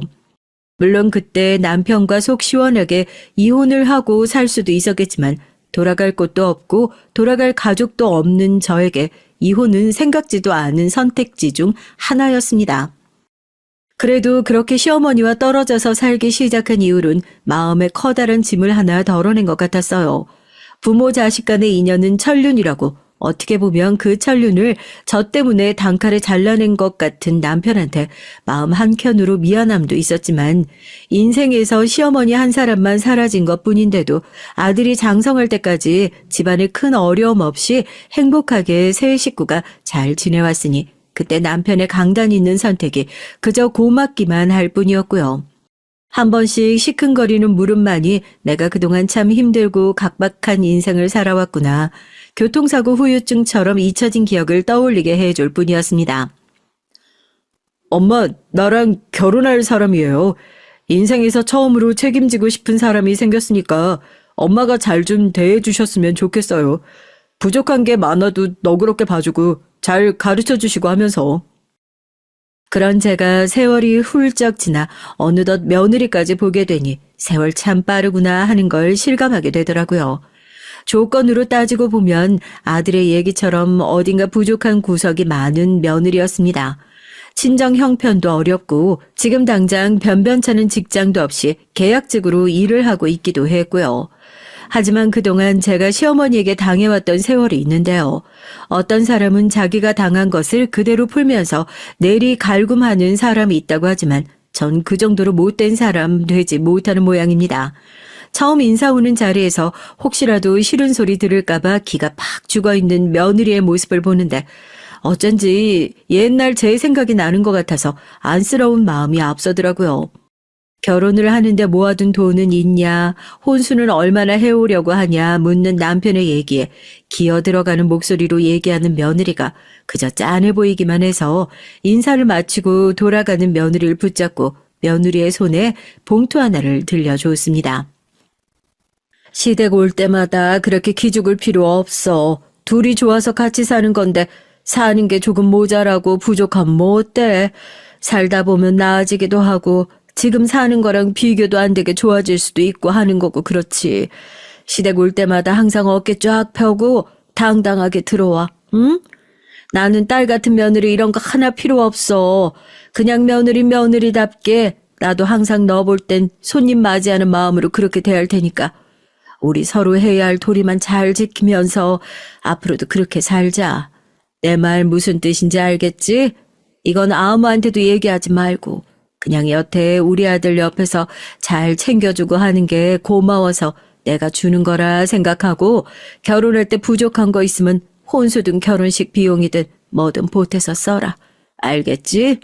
물론 그때 남편과 속 시원하게 이혼을 하고 살 수도 있었겠지만 돌아갈 곳도 없고 돌아갈 가족도 없는 저에게 이혼은 생각지도 않은 선택지 중 하나였습니다. 그래도 그렇게 시어머니와 떨어져서 살기 시작한 이후론 마음에 커다란 짐을 하나 덜어낸 것 같았어요. 부모 자식 간의 인연은 천륜이라고 어떻게 보면 그 천륜을 저 때문에 단칼에 잘라낸 것 같은 남편한테 마음 한켠으로 미안함도 있었지만 인생에서 시어머니 한 사람만 사라진 것뿐인데도 아들이 장성할 때까지 집안에 큰 어려움 없이 행복하게 세 식구가 잘 지내왔으니 그때 남편의 강단 있는 선택이 그저 고맙기만 할 뿐이었고요. 한 번씩 시큰거리는 물음만이 내가 그동안 참 힘들고 각박한 인생을 살아왔구나. 교통사고 후유증처럼 잊혀진 기억을 떠올리게 해줄 뿐이었습니다. 엄마, 나랑 결혼할 사람이에요. 인생에서 처음으로 책임지고 싶은 사람이 생겼으니까 엄마가 잘 좀 대해주셨으면 좋겠어요. 부족한 게 많아도 너그럽게 봐주고 잘 가르쳐주시고 하면서. 그런 제가 세월이 훌쩍 지나 어느덧 며느리까지 보게 되니 세월 참 빠르구나 하는 걸 실감하게 되더라고요. 조건으로 따지고 보면 아들의 얘기처럼 어딘가 부족한 구석이 많은 며느리였습니다. 친정 형편도 어렵고 지금 당장 변변찮은 직장도 없이 계약직으로 일을 하고 있기도 했고요. 하지만 그동안 제가 시어머니에게 당해왔던 세월이 있는데요. 어떤 사람은 자기가 당한 것을 그대로 풀면서 내리 갈굼하는 사람이 있다고 하지만 전 그 정도로 못된 사람 되지 못하는 모양입니다. 처음 인사 오는 자리에서 혹시라도 싫은 소리 들을까봐 기가 팍 죽어있는 며느리의 모습을 보는데 어쩐지 옛날 제 생각이 나는 것 같아서 안쓰러운 마음이 앞서더라고요. 결혼을 하는데 모아둔 돈은 있냐, 혼수는 얼마나 해오려고 하냐 묻는 남편의 얘기에 기어 들어가는 목소리로 얘기하는 며느리가 그저 짠해 보이기만 해서 인사를 마치고 돌아가는 며느리를 붙잡고 며느리의 손에 봉투 하나를 들려줬습니다. 시댁 올 때마다 그렇게 기죽을 필요 없어. 둘이 좋아서 같이 사는 건데 사는 게 조금 모자라고 부족하면 뭐 어때? 살다 보면 나아지기도 하고 지금 사는 거랑 비교도 안 되게 좋아질 수도 있고 하는 거고 그렇지. 시댁 올 때마다 항상 어깨 쫙 펴고 당당하게 들어와. 응? 나는 딸 같은 며느리 이런 거 하나 필요 없어. 그냥 며느리답게 나도 항상 너 볼 땐 손님 맞이하는 마음으로 그렇게 대할 테니까 우리 서로 해야 할 도리만 잘 지키면서 앞으로도 그렇게 살자. 내 말 무슨 뜻인지 알겠지? 이건 아무한테도 얘기하지 말고 그냥 여태 우리 아들 옆에서 잘 챙겨주고 하는 게 고마워서 내가 주는 거라 생각하고 결혼할 때 부족한 거 있으면 혼수든 결혼식 비용이든 뭐든 보태서 써라. 알겠지?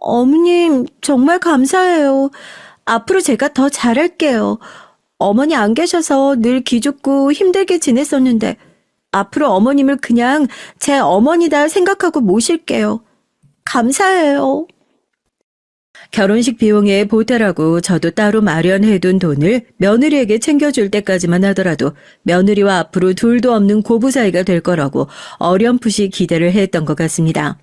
어머님, 정말 감사해요. 앞으로 제가 더 잘할게요. 어머니 안 계셔서 늘 기죽고 힘들게 지냈었는데 앞으로 어머님을 그냥 제 어머니다 생각하고 모실게요. 감사해요. 결혼식 비용에 보태라고 저도 따로 마련해둔 돈을 며느리에게 챙겨줄 때까지만 하더라도 며느리와 앞으로 둘도 없는 고부 사이가 될 거라고 어렴풋이 기대를 했던 것 같습니다.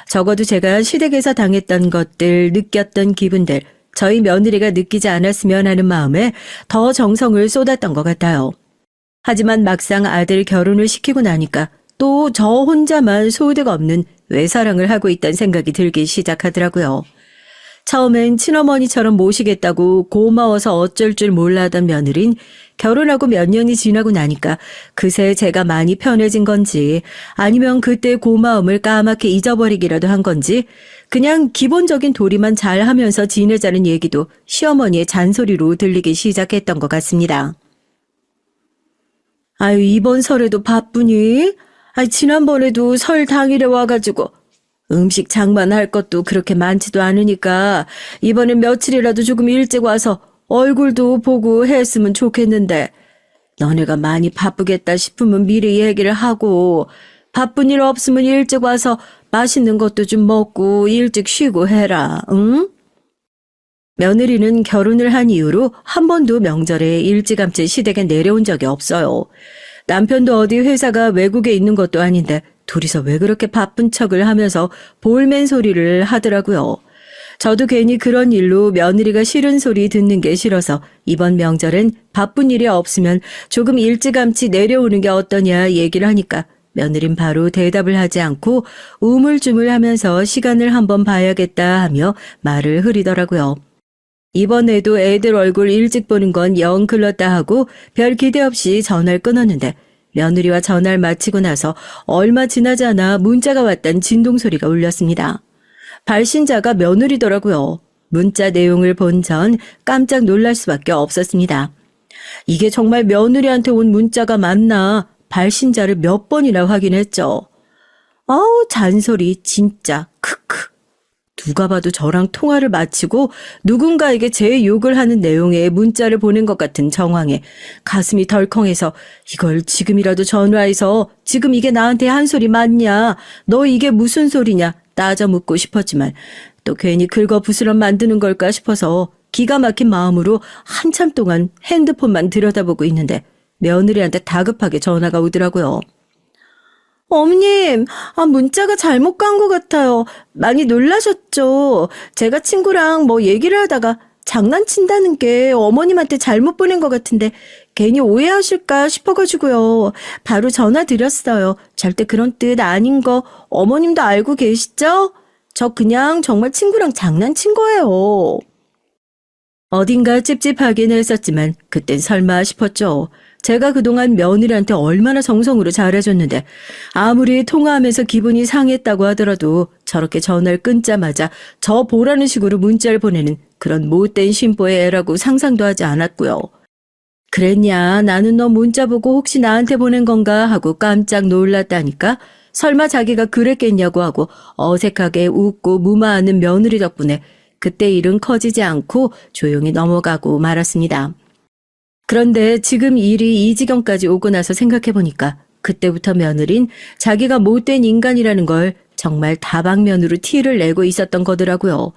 적어도 제가 시댁에서 당했던 것들, 느꼈던 기분들, 저희 며느리가 느끼지 않았으면 하는 마음에 더 정성을 쏟았던 것 같아요. 하지만 막상 아들 결혼을 시키고 나니까 또 저 혼자만 소득 없는 외사랑을 하고 있다는 생각이 들기 시작하더라고요. 처음엔 친어머니처럼 모시겠다고 고마워서 어쩔 줄 몰라하던 며느린 결혼하고 몇 년이 지나고 나니까 그새 제가 많이 편해진 건지 아니면 그때 고마움을 까맣게 잊어버리기라도 한 건지 그냥 기본적인 도리만 잘 하면서 지내자는 얘기도 시어머니의 잔소리로 들리기 시작했던 것 같습니다. 아유, 이번 설에도 바쁘니? 지난번에도 설 당일에 와가지고 음식 장만할 것도 그렇게 많지도 않으니까 이번엔 며칠이라도 조금 일찍 와서 얼굴도 보고 했으면 좋겠는데 너네가 많이 바쁘겠다 싶으면 미리 얘기를 하고 바쁜 일 없으면 일찍 와서 맛있는 것도 좀 먹고 일찍 쉬고 해라, 응? 며느리는 결혼을 한 이후로 한 번도 명절에 일찌감치 시댁에 내려온 적이 없어요. 남편도 어디 회사가 외국에 있는 것도 아닌데 둘이서 왜 그렇게 바쁜 척을 하면서 볼멘 소리를 하더라고요. 저도 괜히 그런 일로 며느리가 싫은 소리 듣는 게 싫어서 이번 명절엔 바쁜 일이 없으면 조금 일찌감치 내려오는 게 어떠냐 얘기를 하니까 며느린 바로 대답을 하지 않고 우물쭈물하면서 시간을 한번 봐야겠다 하며 말을 흐리더라고요. 이번에도 애들 얼굴 일찍 보는 건 영 글렀다 하고 별 기대 없이 전화를 끊었는데 며느리와 전화를 마치고 나서 얼마 지나지 않아 문자가 왔다는 진동소리가 울렸습니다. 발신자가 며느리더라고요. 문자 내용을 본 전 깜짝 놀랄 수밖에 없었습니다. 이게 정말 며느리한테 온 문자가 맞나 발신자를 몇 번이나 확인했죠. 아우, 잔소리 진짜 크크. 누가 봐도 저랑 통화를 마치고 누군가에게 제 욕을 하는 내용의 문자를 보낸 것 같은 정황에 가슴이 덜컹해서 이걸 지금이라도 전화해서 지금 이게 나한테 한 소리 맞냐? 너 이게 무슨 소리냐? 따져 묻고 싶었지만 또 괜히 긁어부스럼 만드는 걸까 싶어서 기가 막힌 마음으로 한참 동안 핸드폰만 들여다보고 있는데 며느리한테 다급하게 전화가 오더라고요. 어머님, 문자가 잘못 간 것 같아요. 많이 놀라셨죠? 제가 친구랑 뭐 얘기를 하다가 장난친다는 게 어머님한테 잘못 보낸 것 같은데 괜히 오해하실까 싶어가지고요. 바로 전화 드렸어요. 절대 그런 뜻 아닌 거 어머님도 알고 계시죠? 저 그냥 정말 친구랑 장난친 거예요. 어딘가 찝찝하긴 했었지만 그땐 설마 싶었죠. 제가 그동안 며느리한테 얼마나 정성으로 잘해줬는데 아무리 통화하면서 기분이 상했다고 하더라도 저렇게 전화를 끊자마자 저 보라는 식으로 문자를 보내는 그런 못된 심보의 애라고 상상도 하지 않았고요. 그랬냐? 나는 너 문자 보고 혹시 나한테 보낸 건가 하고 깜짝 놀랐다니까? 설마 자기가 그랬겠냐고 하고 어색하게 웃고 무마하는 며느리 덕분에 그때 일은 커지지 않고 조용히 넘어가고 말았습니다. 그런데 지금 일이 이 지경까지 오고 나서 생각해보니까 그때부터 며느린 자기가 못된 인간이라는 걸 정말 다방면으로 티를 내고 있었던 거더라고요.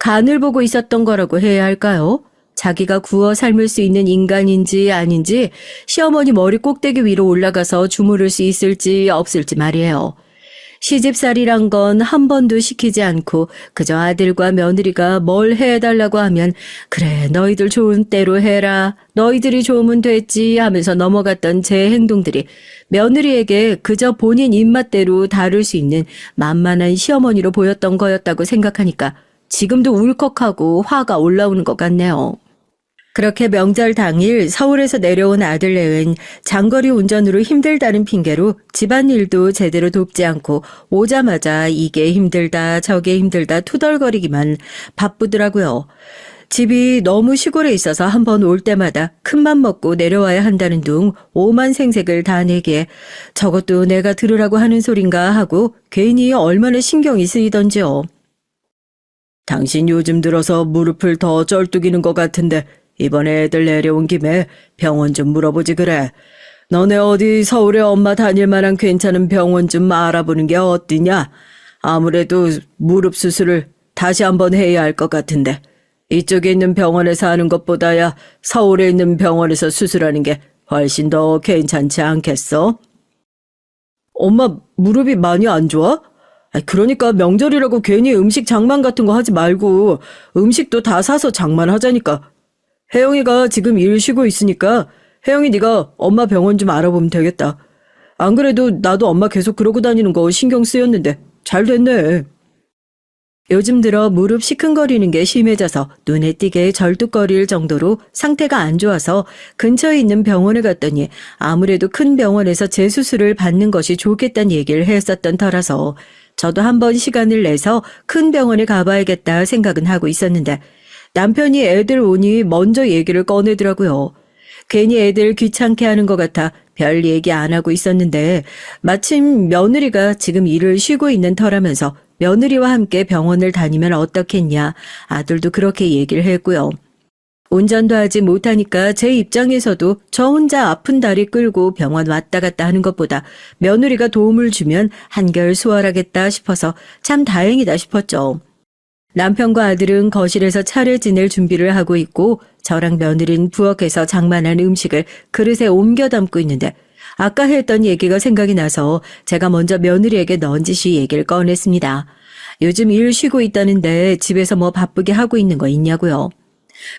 간을 보고 있었던 거라고 해야 할까요? 자기가 구워 삶을 수 있는 인간인지 아닌지 시어머니 머리 꼭대기 위로 올라가서 주무를 수 있을지 없을지 말이에요. 시집살이란 건 한 번도 시키지 않고 그저 아들과 며느리가 뭘 해달라고 하면 그래 너희들 좋은 대로 해라 너희들이 좋으면 됐지 하면서 넘어갔던 제 행동들이 며느리에게 그저 본인 입맛대로 다룰 수 있는 만만한 시어머니로 보였던 거였다고 생각하니까 지금도 울컥하고 화가 올라오는 것 같네요. 그렇게 명절 당일 서울에서 내려온 아들내외는 장거리 운전으로 힘들다는 핑계로 집안일도 제대로 돕지 않고 오자마자 이게 힘들다 저게 힘들다 투덜거리기만 바쁘더라고요. 집이 너무 시골에 있어서 한번 올 때마다 큰맘 먹고 내려와야 한다는 둥 오만 생색을 다 내게 저것도 내가 들으라고 하는 소린가 하고 괜히 얼마나 신경이 쓰이던지요. 당신 요즘 들어서 무릎을 더 쩔뚝이는 것 같은데 이번에 애들 내려온 김에 병원 좀 물어보지 그래. 너네 어디 서울에 엄마 다닐 만한 괜찮은 병원 좀 알아보는 게 어디냐? 아무래도 무릎 수술을 다시 한번 해야 할 것 같은데 이쪽에 있는 병원에서 하는 것보다야 서울에 있는 병원에서 수술하는 게 훨씬 더 괜찮지 않겠어? 엄마 무릎이 많이 안 좋아? 그러니까 명절이라고 괜히 음식 장만 같은 거 하지 말고 음식도 다 사서 장만하자니까. 혜영이가 지금 일 쉬고 있으니까 혜영이 네가 엄마 병원 좀 알아보면 되겠다. 안 그래도 나도 엄마 계속 그러고 다니는 거 신경 쓰였는데 잘 됐네. 요즘 들어 무릎 시큰거리는 게 심해져서 눈에 띄게 절뚝거릴 정도로 상태가 안 좋아서 근처에 있는 병원에 갔더니 아무래도 큰 병원에서 재수술을 받는 것이 좋겠다는 얘기를 했었던 터라서 저도 한번 시간을 내서 큰 병원에 가봐야겠다 생각은 하고 있었는데 남편이 애들 오니 먼저 얘기를 꺼내더라고요. 괜히 애들 귀찮게 하는 것 같아 별 얘기 안 하고 있었는데 마침 며느리가 지금 일을 쉬고 있는 터라면서 며느리와 함께 병원을 다니면 어떻겠냐 아들도 그렇게 얘기를 했고요. 운전도 하지 못하니까 제 입장에서도 저 혼자 아픈 다리 끌고 병원 왔다 갔다 하는 것보다 며느리가 도움을 주면 한결 수월하겠다 싶어서 참 다행이다 싶었죠. 남편과 아들은 거실에서 차를 지낼 준비를 하고 있고 저랑 며느리는 부엌에서 장만한 음식을 그릇에 옮겨 담고 있는데 아까 했던 얘기가 생각이 나서 제가 먼저 며느리에게 넌지시 얘기를 꺼냈습니다. 요즘 일 쉬고 있다는데 집에서 뭐 바쁘게 하고 있는 거 있냐고요.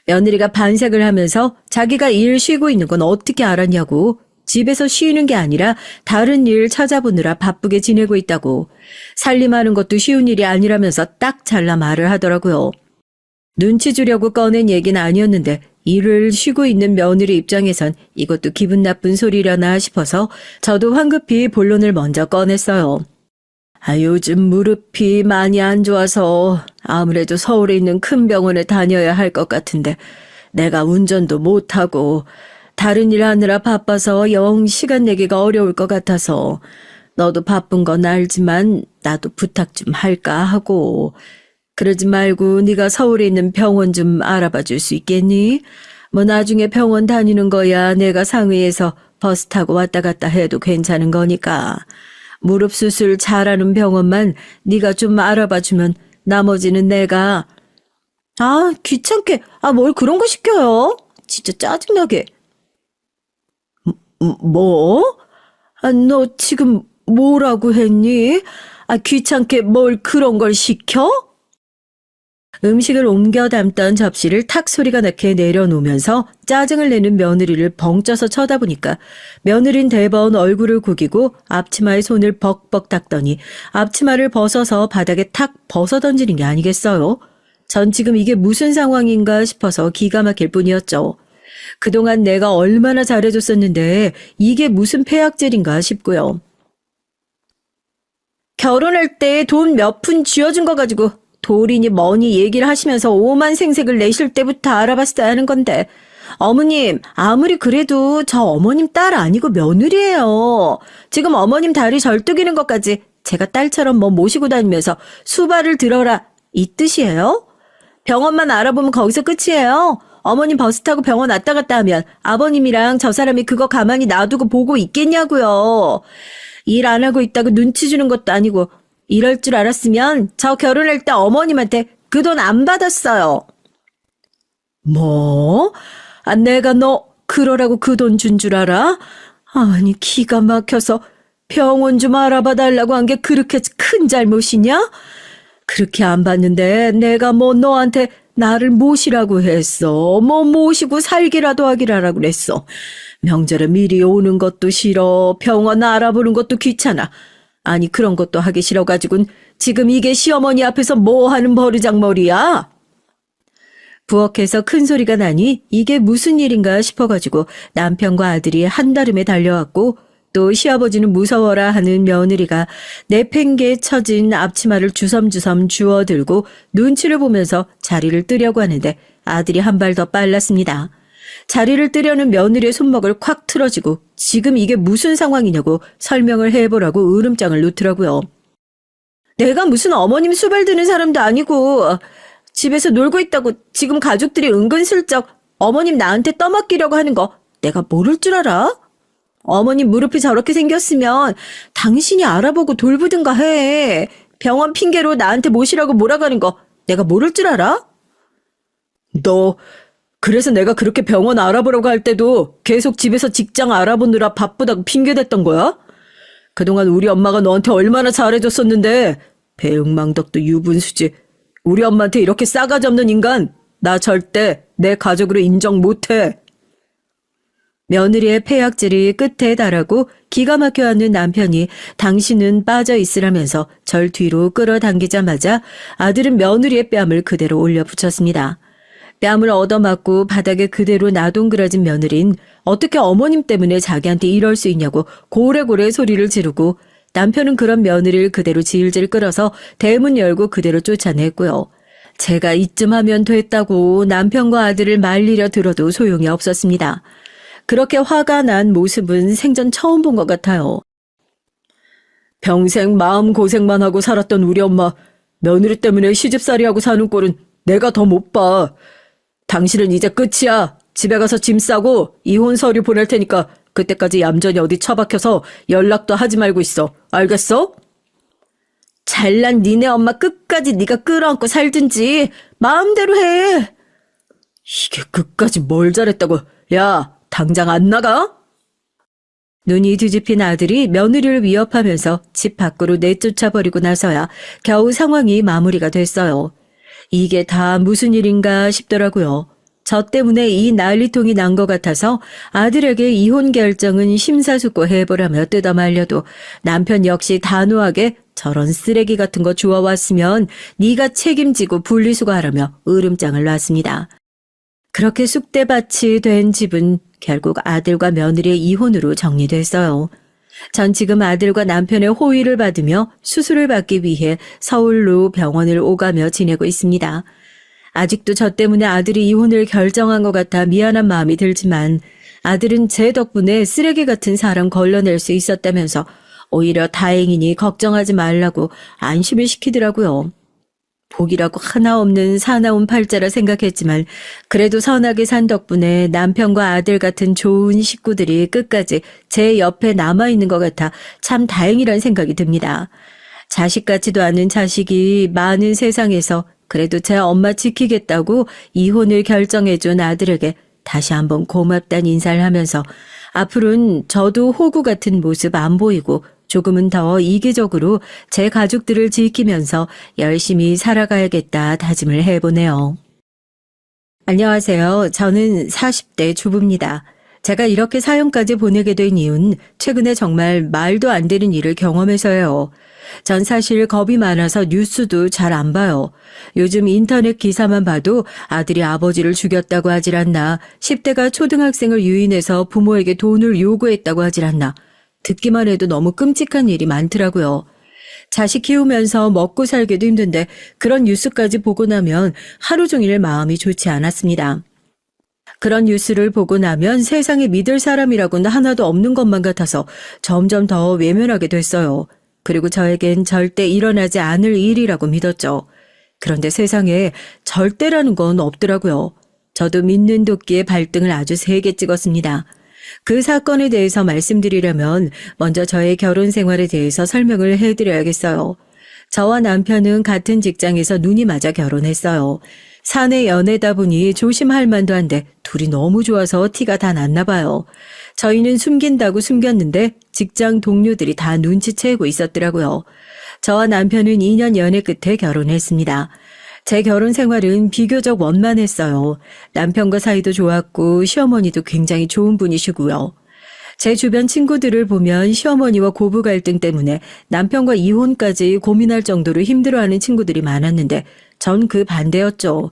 며느리가 반색을 하면서 자기가 일 쉬고 있는 건 어떻게 알았냐고 집에서 쉬는 게 아니라 다른 일 찾아보느라 바쁘게 지내고 있다고 살림하는 것도 쉬운 일이 아니라면서 딱 잘라 말을 하더라고요. 눈치 주려고 꺼낸 얘기는 아니었는데 일을 쉬고 있는 며느리 입장에선 이것도 기분 나쁜 소리려나 싶어서 저도 황급히 본론을 먼저 꺼냈어요. 요즘 무릎이 많이 안 좋아서 아무래도 서울에 있는 큰 병원에 다녀야 할 것 같은데 내가 운전도 못하고 다른 일 하느라 바빠서 영 시간 내기가 어려울 것 같아서 너도 바쁜 건 알지만 나도 부탁 좀 할까 하고 그러지 말고 네가 서울에 있는 병원 좀 알아봐 줄 수 있겠니? 뭐 나중에 병원 다니는 거야 내가 상의해서 버스 타고 왔다 갔다 해도 괜찮은 거니까 무릎 수술 잘하는 병원만 네가 좀 알아봐 주면 나머지는 내가 귀찮게 뭘 그런 거 시켜요? 진짜 짜증나게. 뭐? 너 지금 뭐라고 했니? 귀찮게 뭘 그런 걸 시켜? 음식을 옮겨 담던 접시를 탁 소리가 나게 내려놓으면서 짜증을 내는 며느리를 벙쪄서 쳐다보니까 며느린 대번 얼굴을 구기고 앞치마에 손을 벅벅 닦더니 앞치마를 벗어서 바닥에 탁 벗어던지는 게 아니겠어요? 전 지금 이게 무슨 상황인가 싶어서 기가 막힐 뿐이었죠. 그동안 내가 얼마나 잘해줬었는데 이게 무슨 폐악질인가 싶고요. 결혼할 때 돈 몇 푼 쥐어준 거 가지고 돌이니 뭐니 얘기를 하시면서 오만 생색을 내실 때부터 알아봤어야 하는 건데. 어머님, 아무리 그래도 저 어머님 딸 아니고 며느리예요. 지금 어머님 다리 절뚝이는 것까지 제가 딸처럼 뭐 모시고 다니면서 수발을 들어라 이 뜻이에요? 병원만 알아보면 거기서 끝이에요. 어머님 버스 타고 병원 왔다 갔다 하면 아버님이랑 저 사람이 그거 가만히 놔두고 보고 있겠냐고요. 일 안 하고 있다고 눈치 주는 것도 아니고 이럴 줄 알았으면 저 결혼할 때 어머님한테 그 돈 안 받았어요. 뭐? 아, 내가 너 그러라고 그 돈 준 줄 알아? 아니, 기가 막혀서 병원 좀 알아봐 달라고 한 게 그렇게 큰 잘못이냐? 그렇게 안 봤는데 내가 뭐 너한테 나를 모시라고 했어. 뭐 모시고 살기라도 하기라라고 그랬어. 명절에 미리 오는 것도 싫어. 병원 알아보는 것도 귀찮아. 아니, 그런 것도 하기 싫어가지고는 지금 이게 시어머니 앞에서 뭐 하는 버르장머리야? 부엌에서 큰 소리가 나니 이게 무슨 일인가 싶어가지고 남편과 아들이 한달음에 달려왔고 또 시아버지는 무서워라 하는 며느리가 내팽개에 처진 앞치마를 주섬주섬 주워들고 눈치를 보면서 자리를 뜨려고 하는데 아들이 한 발 더 빨랐습니다. 자리를 뜨려는 며느리의 손목을 콱 틀어지고 지금 이게 무슨 상황이냐고 설명을 해보라고 으름장을 놓더라고요. 내가 무슨 어머님 수발 드는 사람도 아니고 집에서 놀고 있다고 지금 가족들이 은근슬쩍 어머님 나한테 떠맡기려고 하는 거 내가 모를 줄 알아? 어머님 무릎이 저렇게 생겼으면 당신이 알아보고 돌보든가 해. 병원 핑계로 나한테 모시라고 몰아가는 거 내가 모를 줄 알아? 너 그래서 내가 그렇게 병원 알아보라고 할 때도 계속 집에서 직장 알아보느라 바쁘다고 핑계댔던 거야? 그동안 우리 엄마가 너한테 얼마나 잘해줬었는데 배응망덕도 유분수지. 우리 엄마한테 이렇게 싸가지 없는 인간 나 절대 내 가족으로 인정 못해. 며느리의 폐악질이 끝에 달하고 기가 막혀 하는 남편이 당신은 빠져 있으라면서 절 뒤로 끌어당기자마자 아들은 며느리의 뺨을 그대로 올려붙였습니다. 뺨을 얻어맞고 바닥에 그대로 나동그라진 며느린 어떻게 어머님 때문에 자기한테 이럴 수 있냐고 고래고래 소리를 지르고 남편은 그런 며느리를 그대로 질질 끌어서 대문 열고 그대로 쫓아냈고요. 제가 이쯤 하면 됐다고 남편과 아들을 말리려 들어도 소용이 없었습니다. 그렇게 화가 난 모습은 생전 처음 본 것 같아요. 평생 마음고생만 하고 살았던 우리 엄마 며느리 때문에 시집살이하고 사는 꼴은 내가 더 못 봐. 당신은 이제 끝이야. 집에 가서 짐 싸고 이혼 서류 보낼 테니까 그때까지 얌전히 어디 처박혀서 연락도 하지 말고 있어. 알겠어? 잘난 니네 엄마 끝까지 네가 끌어안고 살든지 마음대로 해. 이게 끝까지 뭘 잘했다고. 야, 당장 안 나가? 눈이 뒤집힌 아들이 며느리를 위협하면서 집 밖으로 내쫓아버리고 나서야 겨우 상황이 마무리가 됐어요. 이게 다 무슨 일인가 싶더라고요. 저 때문에 이 난리통이 난 것 같아서 아들에게 이혼 결정은 심사숙고해보라며 뜯어말려도 남편 역시 단호하게 저런 쓰레기 같은 거 주워왔으면 네가 책임지고 분리수거하라며 으름장을 놨습니다. 그렇게 쑥대밭이 된 집은 결국 아들과 며느리의 이혼으로 정리됐어요. 전 지금 아들과 남편의 호의를 받으며 수술을 받기 위해 서울로 병원을 오가며 지내고 있습니다. 아직도 저 때문에 아들이 이혼을 결정한 것 같아 미안한 마음이 들지만 아들은 제 덕분에 쓰레기 같은 사람 걸러낼 수 있었다면서 오히려 다행이니 걱정하지 말라고 안심을 시키더라고요. 복이라고 하나 없는 사나운 팔자라 생각했지만 그래도 선하게 산 덕분에 남편과 아들 같은 좋은 식구들이 끝까지 제 옆에 남아있는 것 같아 참 다행이란 생각이 듭니다. 자식 같지도 않은 자식이 많은 세상에서 그래도 제 엄마 지키겠다고 이혼을 결정해준 아들에게 다시 한번 고맙다는 인사를 하면서 앞으로는 저도 호구 같은 모습 안 보이고 조금은 더 이기적으로 제 가족들을 지키면서 열심히 살아가야겠다 다짐을 해보네요. 안녕하세요. 저는 40대 주부입니다. 제가 이렇게 사연까지 보내게 된 이유는 최근에 정말 말도 안 되는 일을 경험해서요. 전 사실 겁이 많아서 뉴스도 잘 안 봐요. 요즘 인터넷 기사만 봐도 아들이 아버지를 죽였다고 하질 않나, 10대가 초등학생을 유인해서 부모에게 돈을 요구했다고 하질 않나, 듣기만 해도 너무 끔찍한 일이 많더라고요. 자식 키우면서 먹고 살기도 힘든데 그런 뉴스까지 보고 나면 하루 종일 마음이 좋지 않았습니다. 그런 뉴스를 보고 나면 세상에 믿을 사람이라고는 하나도 없는 것만 같아서 점점 더 외면하게 됐어요. 그리고 저에겐 절대 일어나지 않을 일이라고 믿었죠. 그런데 세상에 절대라는 건 없더라고요. 저도 믿는 도끼에 발등을 아주 세게 찍었습니다. 그 사건에 대해서 말씀드리려면 먼저 저의 결혼 생활에 대해서 설명을 해드려야겠어요. 저와 남편은 같은 직장에서 눈이 맞아 결혼했어요. 사내 연애다 보니 조심할 만도 한데 둘이 너무 좋아서 티가 다 났나 봐요. 저희는 숨긴다고 숨겼는데 직장 동료들이 다 눈치채고 있었더라고요. 저와 남편은 2년 연애 끝에 결혼했습니다. 제 결혼 생활은 비교적 원만했어요. 남편과 사이도 좋았고 시어머니도 굉장히 좋은 분이시고요. 제 주변 친구들을 보면 시어머니와 고부 갈등 때문에 남편과 이혼까지 고민할 정도로 힘들어하는 친구들이 많았는데 전 그 반대였죠.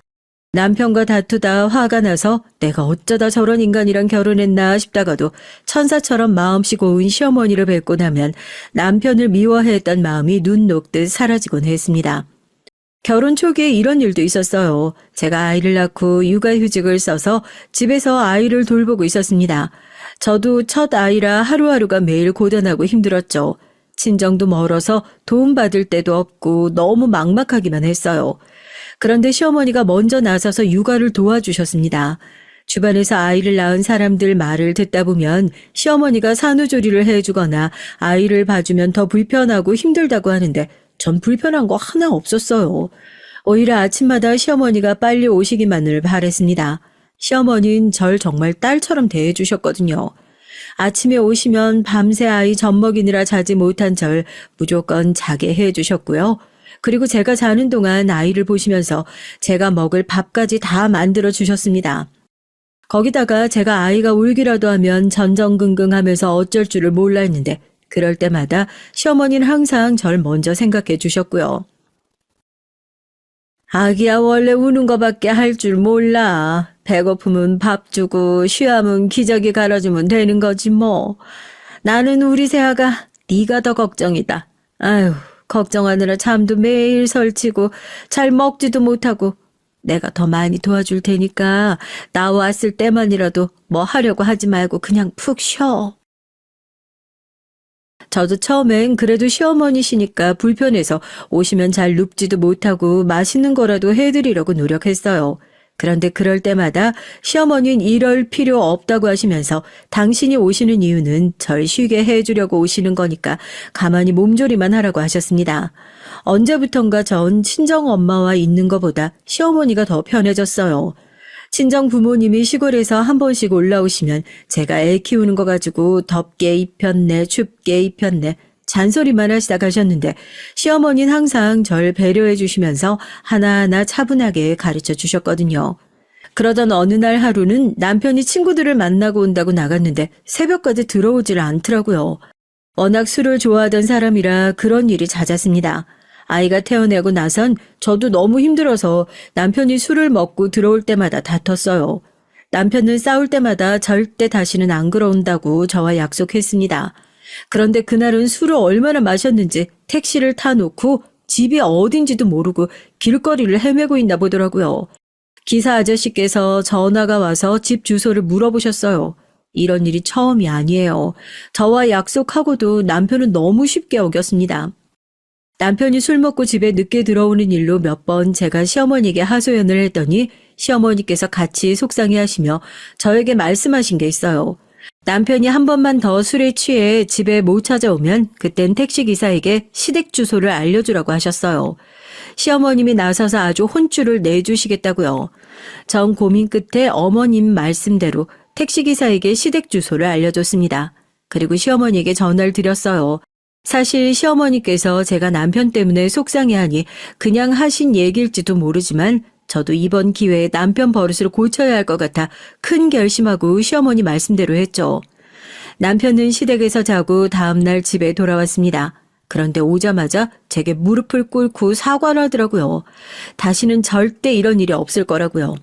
남편과 다투다 화가 나서 내가 어쩌다 저런 인간이랑 결혼했나 싶다가도 천사처럼 마음씨 고운 시어머니를 뵙고 나면 남편을 미워했던 마음이 눈 녹듯 사라지곤 했습니다. 결혼 초기에 이런 일도 있었어요. 제가 아이를 낳고 육아휴직을 써서 집에서 아이를 돌보고 있었습니다. 저도 첫 아이라 하루하루가 매일 고단하고 힘들었죠. 친정도 멀어서 도움받을 데도 없고 너무 막막하기만 했어요. 그런데 시어머니가 먼저 나서서 육아를 도와주셨습니다. 주변에서 아이를 낳은 사람들 말을 듣다 보면 시어머니가 산후조리를 해주거나 아이를 봐주면 더 불편하고 힘들다고 하는데 전 불편한 거 하나 없었어요. 오히려 아침마다 시어머니가 빨리 오시기만을 바랬습니다. 시어머니는 절 정말 딸처럼 대해주셨거든요. 아침에 오시면 밤새 아이 젖 먹이느라 자지 못한 절 무조건 자게 해주셨고요. 그리고 제가 자는 동안 아이를 보시면서 제가 먹을 밥까지 다 만들어 주셨습니다. 거기다가 제가 아이가 울기라도 하면 전전긍긍하면서 어쩔 줄을 몰라 했는데 그럴 때마다 시어머니는 항상 절 먼저 생각해 주셨고요. 아기야 원래 우는 거밖에 할 줄 몰라. 배고프면 밥 주고 쉬하면 기저귀 갈아주면 되는 거지 뭐. 나는 우리 새아가 네가 더 걱정이다. 아휴 걱정하느라 잠도 매일 설치고 잘 먹지도 못하고 내가 더 많이 도와줄 테니까 나왔을 때만이라도 뭐 하려고 하지 말고 그냥 푹 쉬어. 저도 처음엔 그래도 시어머니시니까 불편해서 오시면 잘 눕지도 못하고 맛있는 거라도 해드리려고 노력했어요. 그런데 그럴 때마다 시어머니는 이럴 필요 없다고 하시면서 당신이 오시는 이유는 절 쉬게 해주려고 오시는 거니까 가만히 몸조리만 하라고 하셨습니다. 언제부턴가 전 친정엄마와 있는 것보다 시어머니가 더 편해졌어요. 친정 부모님이 시골에서 한 번씩 올라오시면 제가 애 키우는 거 가지고 덥게 입혔네 춥게 입혔네 잔소리만 하시다 가셨는데 시어머니는 항상 절 배려해 주시면서 하나하나 차분하게 가르쳐 주셨거든요. 그러던 어느 날 하루는 남편이 친구들을 만나고 온다고 나갔는데 새벽까지 들어오질 않더라고요. 워낙 술을 좋아하던 사람이라 그런 일이 잦았습니다. 아이가 태어나고 나선 저도 너무 힘들어서 남편이 술을 먹고 들어올 때마다 다퉜어요. 남편은 싸울 때마다 절대 다시는 안 그러온다고 저와 약속했습니다. 그런데 그날은 술을 얼마나 마셨는지 택시를 타놓고 집이 어딘지도 모르고 길거리를 헤매고 있나 보더라고요. 기사 아저씨께서 전화가 와서 집 주소를 물어보셨어요. 이런 일이 처음이 아니에요. 저와 약속하고도 남편은 너무 쉽게 어겼습니다. 남편이 술 먹고 집에 늦게 들어오는 일로 몇 번 제가 시어머니에게 하소연을 했더니 시어머니께서 같이 속상해하시며 저에게 말씀하신 게 있어요. 남편이 한 번만 더 술에 취해 집에 못 찾아오면 그땐 택시기사에게 시댁 주소를 알려주라고 하셨어요. 시어머님이 나서서 아주 혼쭐을 내주시겠다고요. 전 고민 끝에 어머님 말씀대로 택시기사에게 시댁 주소를 알려줬습니다. 그리고 시어머니에게 전화를 드렸어요. 사실 시어머니께서 제가 남편 때문에 속상해하니 그냥 하신 얘기일지도 모르지만 저도 이번 기회에 남편 버릇을 고쳐야 할 것 같아 큰 결심하고 시어머니 말씀대로 했죠. 남편은 시댁에서 자고 다음날 집에 돌아왔습니다. 그런데 오자마자 제게 무릎을 꿇고 사과를 하더라고요. 다시는 절대 이런 일이 없을 거라고요.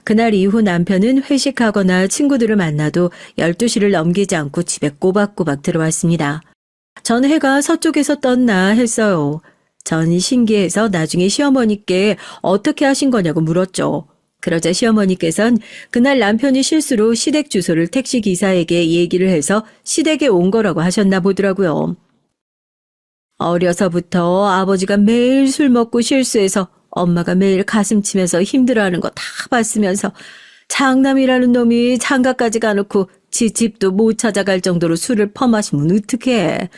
그날 이후 남편은 회식하거나 친구들을 만나도 12시를 넘기지 않고 집에 꼬박꼬박 들어왔습니다. 전 해가 서쪽에서 떴나 했어요. 전 신기해서 나중에 시어머니께 어떻게 하신 거냐고 물었죠. 그러자 시어머니께선 그날 남편이 실수로 시댁 주소를 택시기사에게 얘기를 해서 시댁에 온 거라고 하셨나 보더라고요. 어려서부터 아버지가 매일 술 먹고 실수해서 엄마가 매일 가슴 치면서 힘들어하는 거 다 봤으면서 장남이라는 놈이 장가까지 가놓고 지 집도 못 찾아갈 정도로 술을 퍼마시면 어떡해.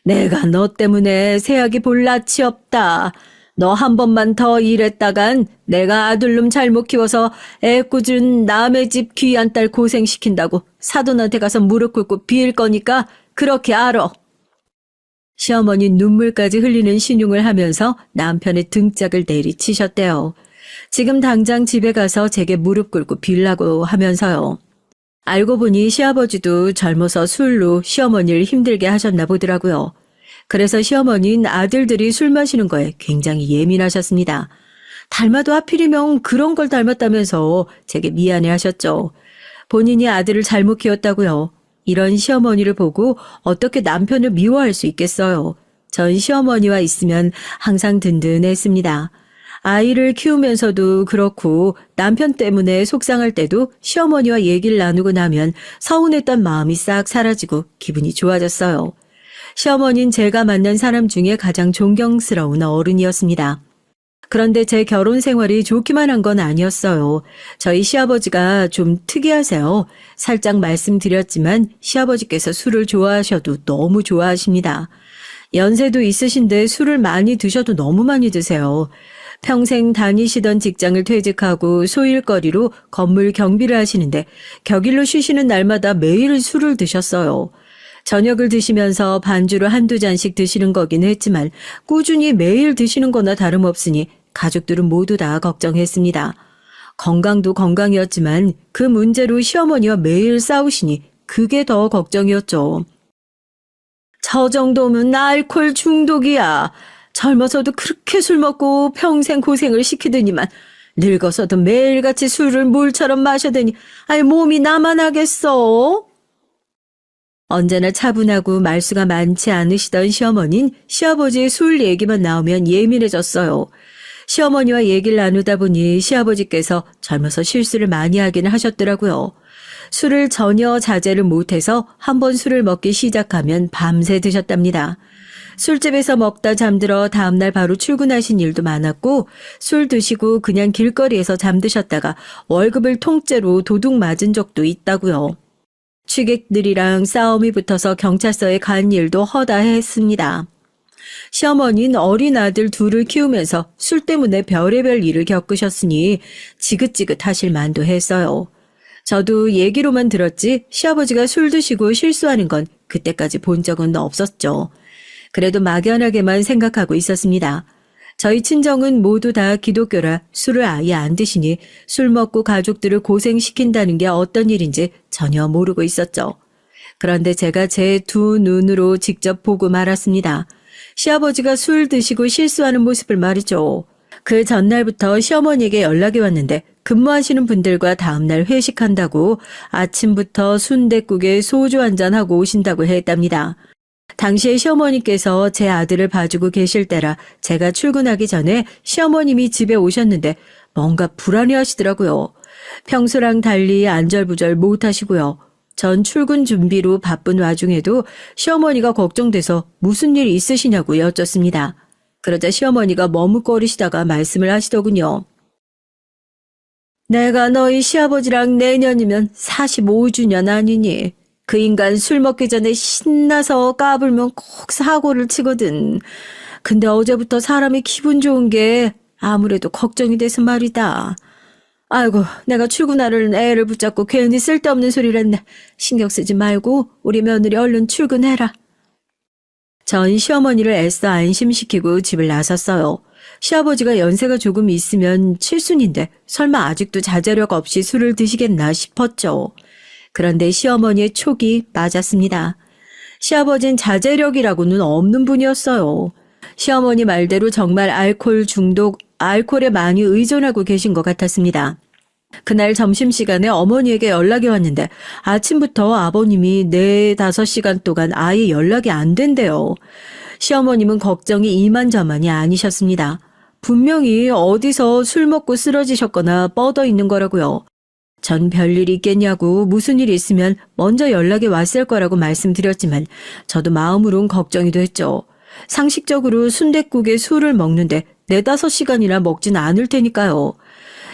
내가 너 때문에 새약이 볼 낯이 없다. 너 한 번만 더 일했다간 내가 아들놈 잘못 키워서 애꿎은 남의 집 귀한 딸 고생시킨다고 사돈한테 가서 무릎 꿇고 빌 거니까 그렇게 알아. 시어머니 눈물까지 흘리는 신용을 하면서 남편의 등짝을 내리치셨대요. 지금 당장 집에 가서 제게 무릎 꿇고 빌라고 하면서요. 알고 보니 시아버지도 젊어서 술로 시어머니를 힘들게 하셨나 보더라고요. 그래서 시어머니는 아들들이 술 마시는 거에 굉장히 예민하셨습니다. 닮아도 하필이면 그런 걸 닮았다면서 제게 미안해하셨죠. 본인이 아들을 잘못 키웠다고요. 이런 시어머니를 보고 어떻게 남편을 미워할 수 있겠어요. 전 시어머니와 있으면 항상 든든했습니다. 아이를 키우면서도 그렇고 남편 때문에 속상할 때도 시어머니와 얘기를 나누고 나면 서운했던 마음이 싹 사라지고 기분이 좋아졌어요. 시어머니는 제가 만난 사람 중에 가장 존경스러운 어른이었습니다. 그런데 제 결혼 생활이 좋기만 한 건 아니었어요. 저희 시아버지가 좀 특이하세요. 살짝 말씀드렸지만 시아버지께서 술을 좋아하셔도 너무 좋아하십니다. 연세도 있으신데 술을 많이 드셔도 너무 많이 드세요. 평생 다니시던 직장을 퇴직하고 소일거리로 건물 경비를 하시는데 격일로 쉬시는 날마다 매일 술을 드셨어요. 저녁을 드시면서 반주로 한두 잔씩 드시는 거긴 했지만 꾸준히 매일 드시는 거나 다름없으니 가족들은 모두 다 걱정했습니다. 건강도 건강이었지만 그 문제로 시어머니와 매일 싸우시니 그게 더 걱정이었죠. 저 정도면 알코올 중독이야. 젊어서도 그렇게 술 먹고 평생 고생을 시키더니만 늙어서도 매일같이 술을 물처럼 마셔대니 아이 몸이 나만 하겠어? 언제나 차분하고 말수가 많지 않으시던 시어머니는 시아버지의 술 얘기만 나오면 예민해졌어요. 시어머니와 얘기를 나누다 보니 시아버지께서 젊어서 실수를 많이 하기는 하셨더라고요. 술을 전혀 자제를 못해서 한번 술을 먹기 시작하면 밤새 드셨답니다. 술집에서 먹다 잠들어 다음날 바로 출근하신 일도 많았고 술 드시고 그냥 길거리에서 잠드셨다가 월급을 통째로 도둑 맞은 적도 있다고요. 취객들이랑 싸움이 붙어서 경찰서에 간 일도 허다했습니다. 시어머니는 어린 아들 둘을 키우면서 술 때문에 별의별 일을 겪으셨으니 지긋지긋하실 만도 했어요. 저도 얘기로만 들었지 시아버지가 술 드시고 실수하는 건 그때까지 본 적은 없었죠. 그래도 막연하게만 생각하고 있었습니다. 저희 친정은 모두 다 기독교라 술을 아예 안 드시니 술 먹고 가족들을 고생시킨다는 게 어떤 일인지 전혀 모르고 있었죠. 그런데 제가 제 두 눈으로 직접 보고 말았습니다. 시아버지가 술 드시고 실수하는 모습을 말이죠. 그 전날부터 시어머니에게 연락이 왔는데 근무하시는 분들과 다음날 회식한다고 아침부터 순댓국에 소주 한잔하고 오신다고 했답니다. 당시에 시어머니께서 제 아들을 봐주고 계실 때라 제가 출근하기 전에 시어머님이 집에 오셨는데 뭔가 불안해하시더라고요. 평소랑 달리 안절부절 못하시고요. 전 출근 준비로 바쁜 와중에도 시어머니가 걱정돼서 무슨 일 있으시냐고 여쭙습니다. 그러자 시어머니가 머뭇거리시다가 말씀을 하시더군요. 내가 너희 시아버지랑 내년이면 45주년 아니니? 그 인간 술 먹기 전에 신나서 까불면 꼭 사고를 치거든. 근데 어제부터 사람이 기분 좋은 게 아무래도 걱정이 돼서 말이다. 아이고, 내가 출근하려는 애를 붙잡고 괜히 쓸데없는 소리를 했네. 신경 쓰지 말고 우리 며느리 얼른 출근해라. 전 시어머니를 애써 안심시키고 집을 나섰어요. 시아버지가 연세가 조금 있으면 칠순인데 설마 아직도 자제력 없이 술을 드시겠나 싶었죠. 그런데 시어머니의 촉이 맞았습니다. 시아버진 자제력이라고는 없는 분이었어요. 시어머니 말대로 정말 알코올에 많이 의존하고 계신 것 같았습니다. 그날 점심시간에 어머니에게 연락이 왔는데 아침부터 아버님이 4-5시간 동안 아예 연락이 안 된대요. 시어머님은 걱정이 이만저만이 아니셨습니다. 분명히 어디서 술 먹고 쓰러지셨거나 뻗어 있는 거라고요. 전 별일이 있겠냐고 무슨 일이 있으면 먼저 연락이 왔을 거라고 말씀드렸지만 저도 마음으론 걱정이 됐죠. 상식적으로 순댓국에 술을 먹는데 4-5시간이나 먹진 않을 테니까요.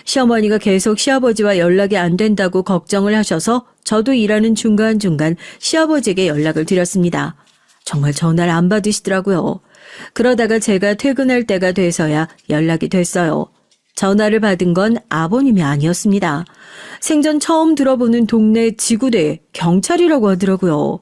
시어머니가 계속 시아버지와 연락이 안 된다고 걱정을 하셔서 저도 일하는 중간중간 시아버지에게 연락을 드렸습니다. 정말 전화를 안 받으시더라고요. 그러다가 제가 퇴근할 때가 돼서야 연락이 됐어요. 전화를 받은 건 아버님이 아니었습니다. 생전 처음 들어보는 동네 지구대 경찰이라고 하더라고요.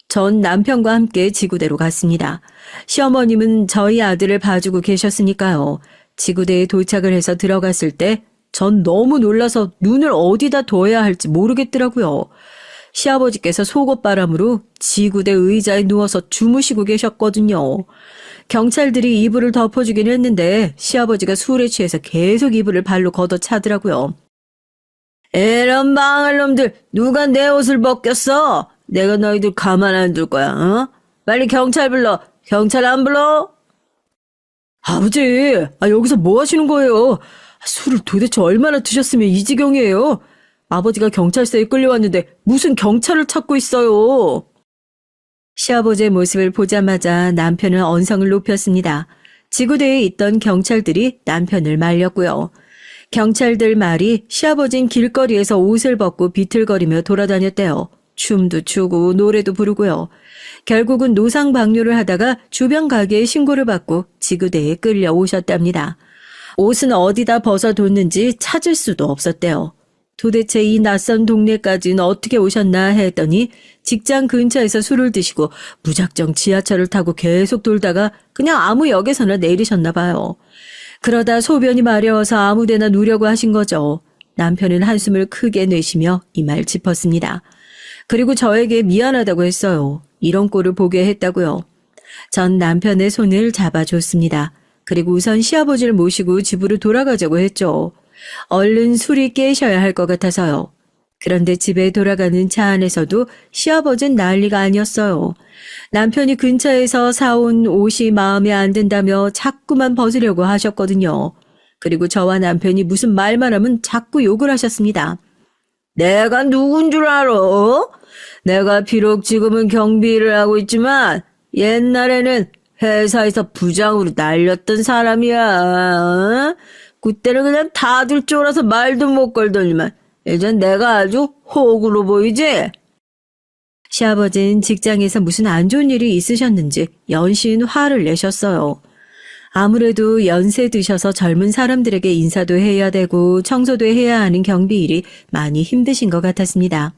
전 남편과 함께 지구대로 갔습니다. 시어머님은 저희 아들을 봐주고 계셨으니까요. 지구대에 도착을 해서 들어갔을 때 전 너무 놀라서 눈을 어디다 둬야 할지 모르겠더라고요. 시아버지께서 속옷바람으로 지구대 의자에 누워서 주무시고 계셨거든요. 경찰들이 이불을 덮어주긴 했는데 시아버지가 술에 취해서 계속 이불을 발로 걷어차더라고요. 이런 망할 놈들, 누가 내 옷을 벗겼어? 내가 너희들 가만 안 둘 거야, 어? 빨리 경찰 불러. 경찰 안 불러? 아버지, 여기서 뭐 하시는 거예요? 술을 도대체 얼마나 드셨으면 이 지경이에요? 아버지가 경찰서에 끌려왔는데 무슨 경찰을 찾고 있어요? 시아버지의 모습을 보자마자 남편은 언성을 높였습니다. 지구대에 있던 경찰들이 남편을 말렸고요. 경찰들 말이 시아버진 길거리에서 옷을 벗고 비틀거리며 돌아다녔대요. 춤도 추고 노래도 부르고요. 결국은 노상방뇨를 하다가 주변 가게에 신고를 받고 지구대에 끌려오셨답니다. 옷은 어디다 벗어뒀는지 찾을 수도 없었대요. 도대체 이 낯선 동네까지는 어떻게 오셨나 했더니 직장 근처에서 술을 드시고 무작정 지하철을 타고 계속 돌다가 그냥 아무 역에서나 내리셨나 봐요. 그러다 소변이 마려워서 아무데나 누려고 하신 거죠. 남편은 한숨을 크게 내쉬며 이 말 짚었습니다. 그리고 저에게 미안하다고 했어요. 이런 꼴을 보게 했다고요. 전 남편의 손을 잡아줬습니다. 그리고 우선 시아버지를 모시고 집으로 돌아가자고 했죠. 얼른 술이 깨셔야 할 것 같아서요. 그런데 집에 돌아가는 차 안에서도 시아버지는 난리가 아니었어요. 남편이 근처에서 사온 옷이 마음에 안 든다며 자꾸만 벗으려고 하셨거든요. 그리고 저와 남편이 무슨 말만 하면 자꾸 욕을 하셨습니다. 내가 누군 줄 알아? 내가 비록 지금은 경비 일을 하고 있지만 옛날에는 회사에서 부장으로 날렸던 사람이야. 어? 그때는 그냥 다들 쫄아서 말도 못 걸더니만 이젠 내가 아주 호구로 보이지? 시아버지는 직장에서 무슨 안 좋은 일이 있으셨는지 연신 화를 내셨어요. 아무래도 연세 드셔서 젊은 사람들에게 인사도 해야 되고 청소도 해야 하는 경비 일이 많이 힘드신 것 같았습니다.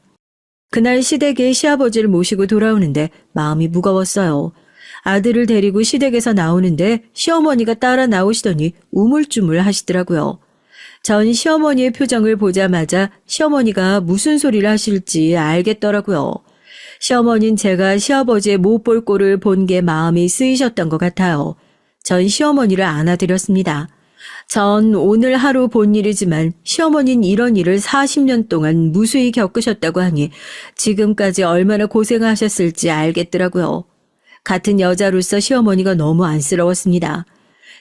그날 시댁에 시아버지를 모시고 돌아오는데 마음이 무거웠어요. 아들을 데리고 시댁에서 나오는데 시어머니가 따라 나오시더니 우물쭈물 하시더라고요. 전 시어머니의 표정을 보자마자 시어머니가 무슨 소리를 하실지 알겠더라고요. 시어머니는 제가 시아버지의 못 볼 꼴을 본 게 마음이 쓰이셨던 것 같아요. 전 시어머니를 안아드렸습니다. 전 오늘 하루 본 일이지만 시어머니는 이런 일을 40년 동안 무수히 겪으셨다고 하니 지금까지 얼마나 고생하셨을지 알겠더라고요. 같은 여자로서 시어머니가 너무 안쓰러웠습니다.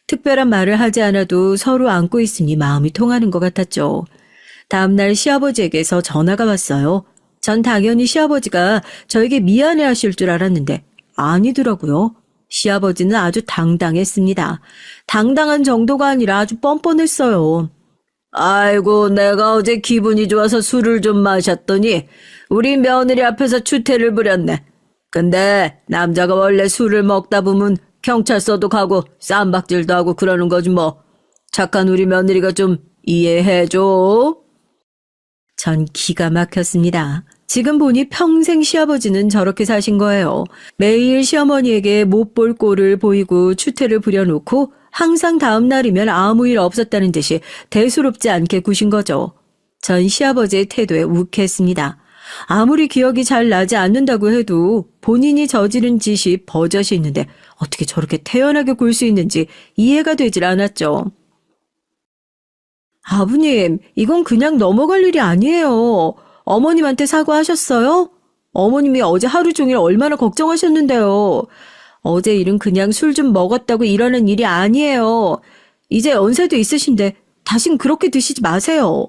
특별한 말을 하지 않아도 서로 안고 있으니 마음이 통하는 것 같았죠. 다음날 시아버지에게서 전화가 왔어요. 전 당연히 시아버지가 저에게 미안해 하실 줄 알았는데 아니더라고요. 시아버지는 아주 당당했습니다. 당당한 정도가 아니라 아주 뻔뻔했어요. 아이고, 내가 어제 기분이 좋아서 술을 좀 마셨더니 우리 며느리 앞에서 추태를 부렸네. 근데 남자가 원래 술을 먹다 보면 경찰서도 가고 쌈박질도 하고 그러는 거지 뭐. 착한 우리 며느리가 좀 이해해줘. 전 기가 막혔습니다. 지금 보니 평생 시아버지는 저렇게 사신 거예요. 매일 시어머니에게 못 볼 꼴을 보이고 추태를 부려놓고 항상 다음 날이면 아무 일 없었다는 듯이 대수롭지 않게 구신 거죠. 전 시아버지의 태도에 욱했습니다. 아무리 기억이 잘 나지 않는다고 해도 본인이 저지른 짓이 버젓이 있는데 어떻게 저렇게 태연하게 굴 수 있는지 이해가 되질 않았죠. 아버님, 이건 그냥 넘어갈 일이 아니에요. 어머님한테 사과하셨어요? 어머님이 어제 하루 종일 얼마나 걱정하셨는데요. 어제 일은 그냥 술 좀 먹었다고 일어난 일이 아니에요. 이제 연세도 있으신데 다신 그렇게 드시지 마세요.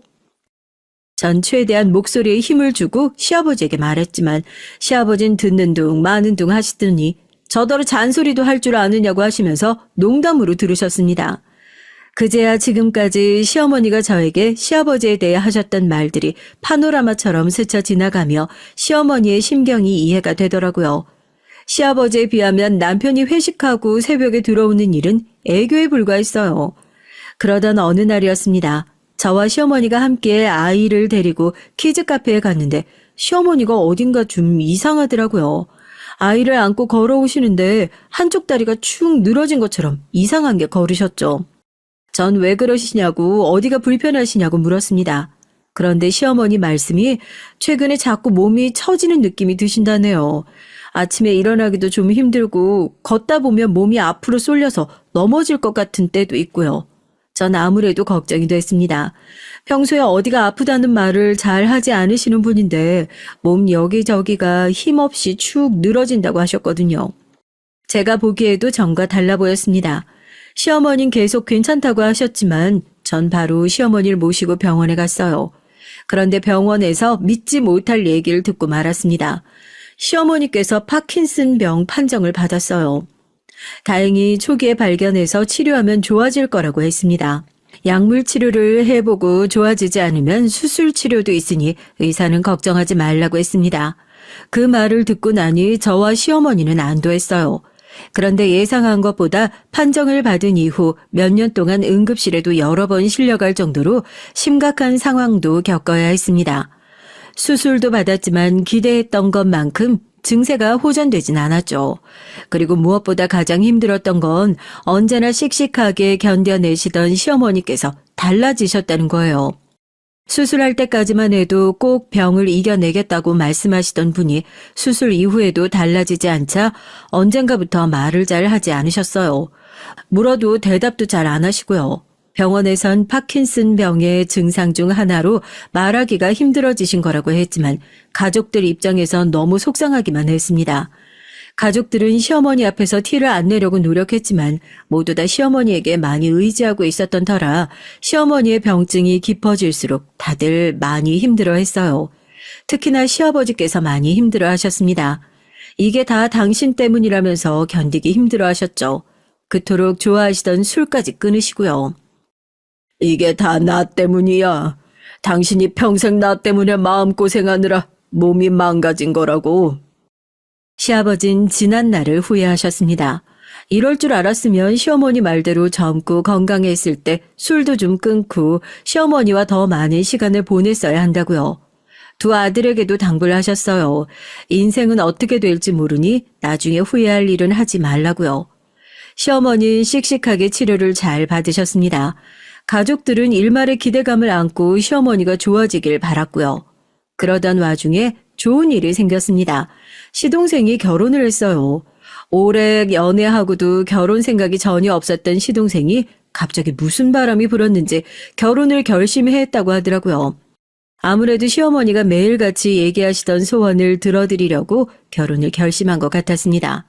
전 최대한 목소리에 힘을 주고 시아버지에게 말했지만 시아버진 듣는 둥 마는 둥 하시더니 저더러 잔소리도 할 줄 아느냐고 하시면서 농담으로 들으셨습니다. 그제야 지금까지 시어머니가 저에게 시아버지에 대해 하셨던 말들이 파노라마처럼 스쳐 지나가며 시어머니의 심경이 이해가 되더라고요. 시아버지에 비하면 남편이 회식하고 새벽에 들어오는 일은 애교에 불과했어요. 그러던 어느 날이었습니다. 저와 시어머니가 함께 아이를 데리고 키즈 카페에 갔는데 시어머니가 어딘가 좀 이상하더라고요. 아이를 안고 걸어오시는데 한쪽 다리가 축 늘어진 것처럼 이상한 게 걸으셨죠. 전 왜 그러시냐고 어디가 불편하시냐고 물었습니다. 그런데 시어머니 말씀이 최근에 자꾸 몸이 처지는 느낌이 드신다네요. 아침에 일어나기도 좀 힘들고 걷다 보면 몸이 앞으로 쏠려서 넘어질 것 같은 때도 있고요. 전 아무래도 걱정이 됐습니다. 평소에 어디가 아프다는 말을 잘 하지 않으시는 분인데 몸 여기저기가 힘없이 축 늘어진다고 하셨거든요. 제가 보기에도 전과 달라 보였습니다. 시어머니는 계속 괜찮다고 하셨지만 전 바로 시어머니를 모시고 병원에 갔어요. 그런데 병원에서 믿지 못할 얘기를 듣고 말았습니다. 시어머니께서 파킨슨병 판정을 받았어요. 다행히 초기에 발견해서 치료하면 좋아질 거라고 했습니다. 약물 치료를 해보고 좋아지지 않으면 수술 치료도 있으니 의사는 걱정하지 말라고 했습니다. 그 말을 듣고 나니 저와 시어머니는 안도했어요. 그런데 예상한 것보다 판정을 받은 이후 몇 년 동안 응급실에도 여러 번 실려갈 정도로 심각한 상황도 겪어야 했습니다. 수술도 받았지만 기대했던 것만큼 증세가 호전되진 않았죠. 그리고 무엇보다 가장 힘들었던 건 언제나 씩씩하게 견뎌내시던 시어머니께서 달라지셨다는 거예요. 수술할 때까지만 해도 꼭 병을 이겨내겠다고 말씀하시던 분이 수술 이후에도 달라지지 않자 언젠가부터 말을 잘 하지 않으셨어요. 물어도 대답도 잘 안 하시고요. 병원에선 파킨슨병의 증상 중 하나로 말하기가 힘들어지신 거라고 했지만 가족들 입장에선 너무 속상하기만 했습니다. 가족들은 시어머니 앞에서 티를 안 내려고 노력했지만 모두 다 시어머니에게 많이 의지하고 있었던 터라 시어머니의 병증이 깊어질수록 다들 많이 힘들어했어요. 특히나 시아버지께서 많이 힘들어하셨습니다. 이게 다 당신 때문이라면서 견디기 힘들어하셨죠. 그토록 좋아하시던 술까지 끊으시고요. 이게 다 나 때문이야. 당신이 평생 나 때문에 마음고생하느라 몸이 망가진 거라고. 시아버진 지난 날을 후회하셨습니다. 이럴 줄 알았으면 시어머니 말대로 젊고 건강했을 때 술도 좀 끊고 시어머니와 더 많은 시간을 보냈어야 한다고요. 두 아들에게도 당부를 하셨어요. 인생은 어떻게 될지 모르니 나중에 후회할 일은 하지 말라고요. 시어머니는 씩씩하게 치료를 잘 받으셨습니다. 가족들은 일말의 기대감을 안고 시어머니가 좋아지길 바랐고요. 그러던 와중에 좋은 일이 생겼습니다. 시동생이 결혼을 했어요. 오래 연애하고도 결혼 생각이 전혀 없었던 시동생이 갑자기 무슨 바람이 불었는지 결혼을 결심했다고 하더라고요. 아무래도 시어머니가 매일같이 얘기하시던 소원을 들어드리려고 결혼을 결심한 것 같았습니다.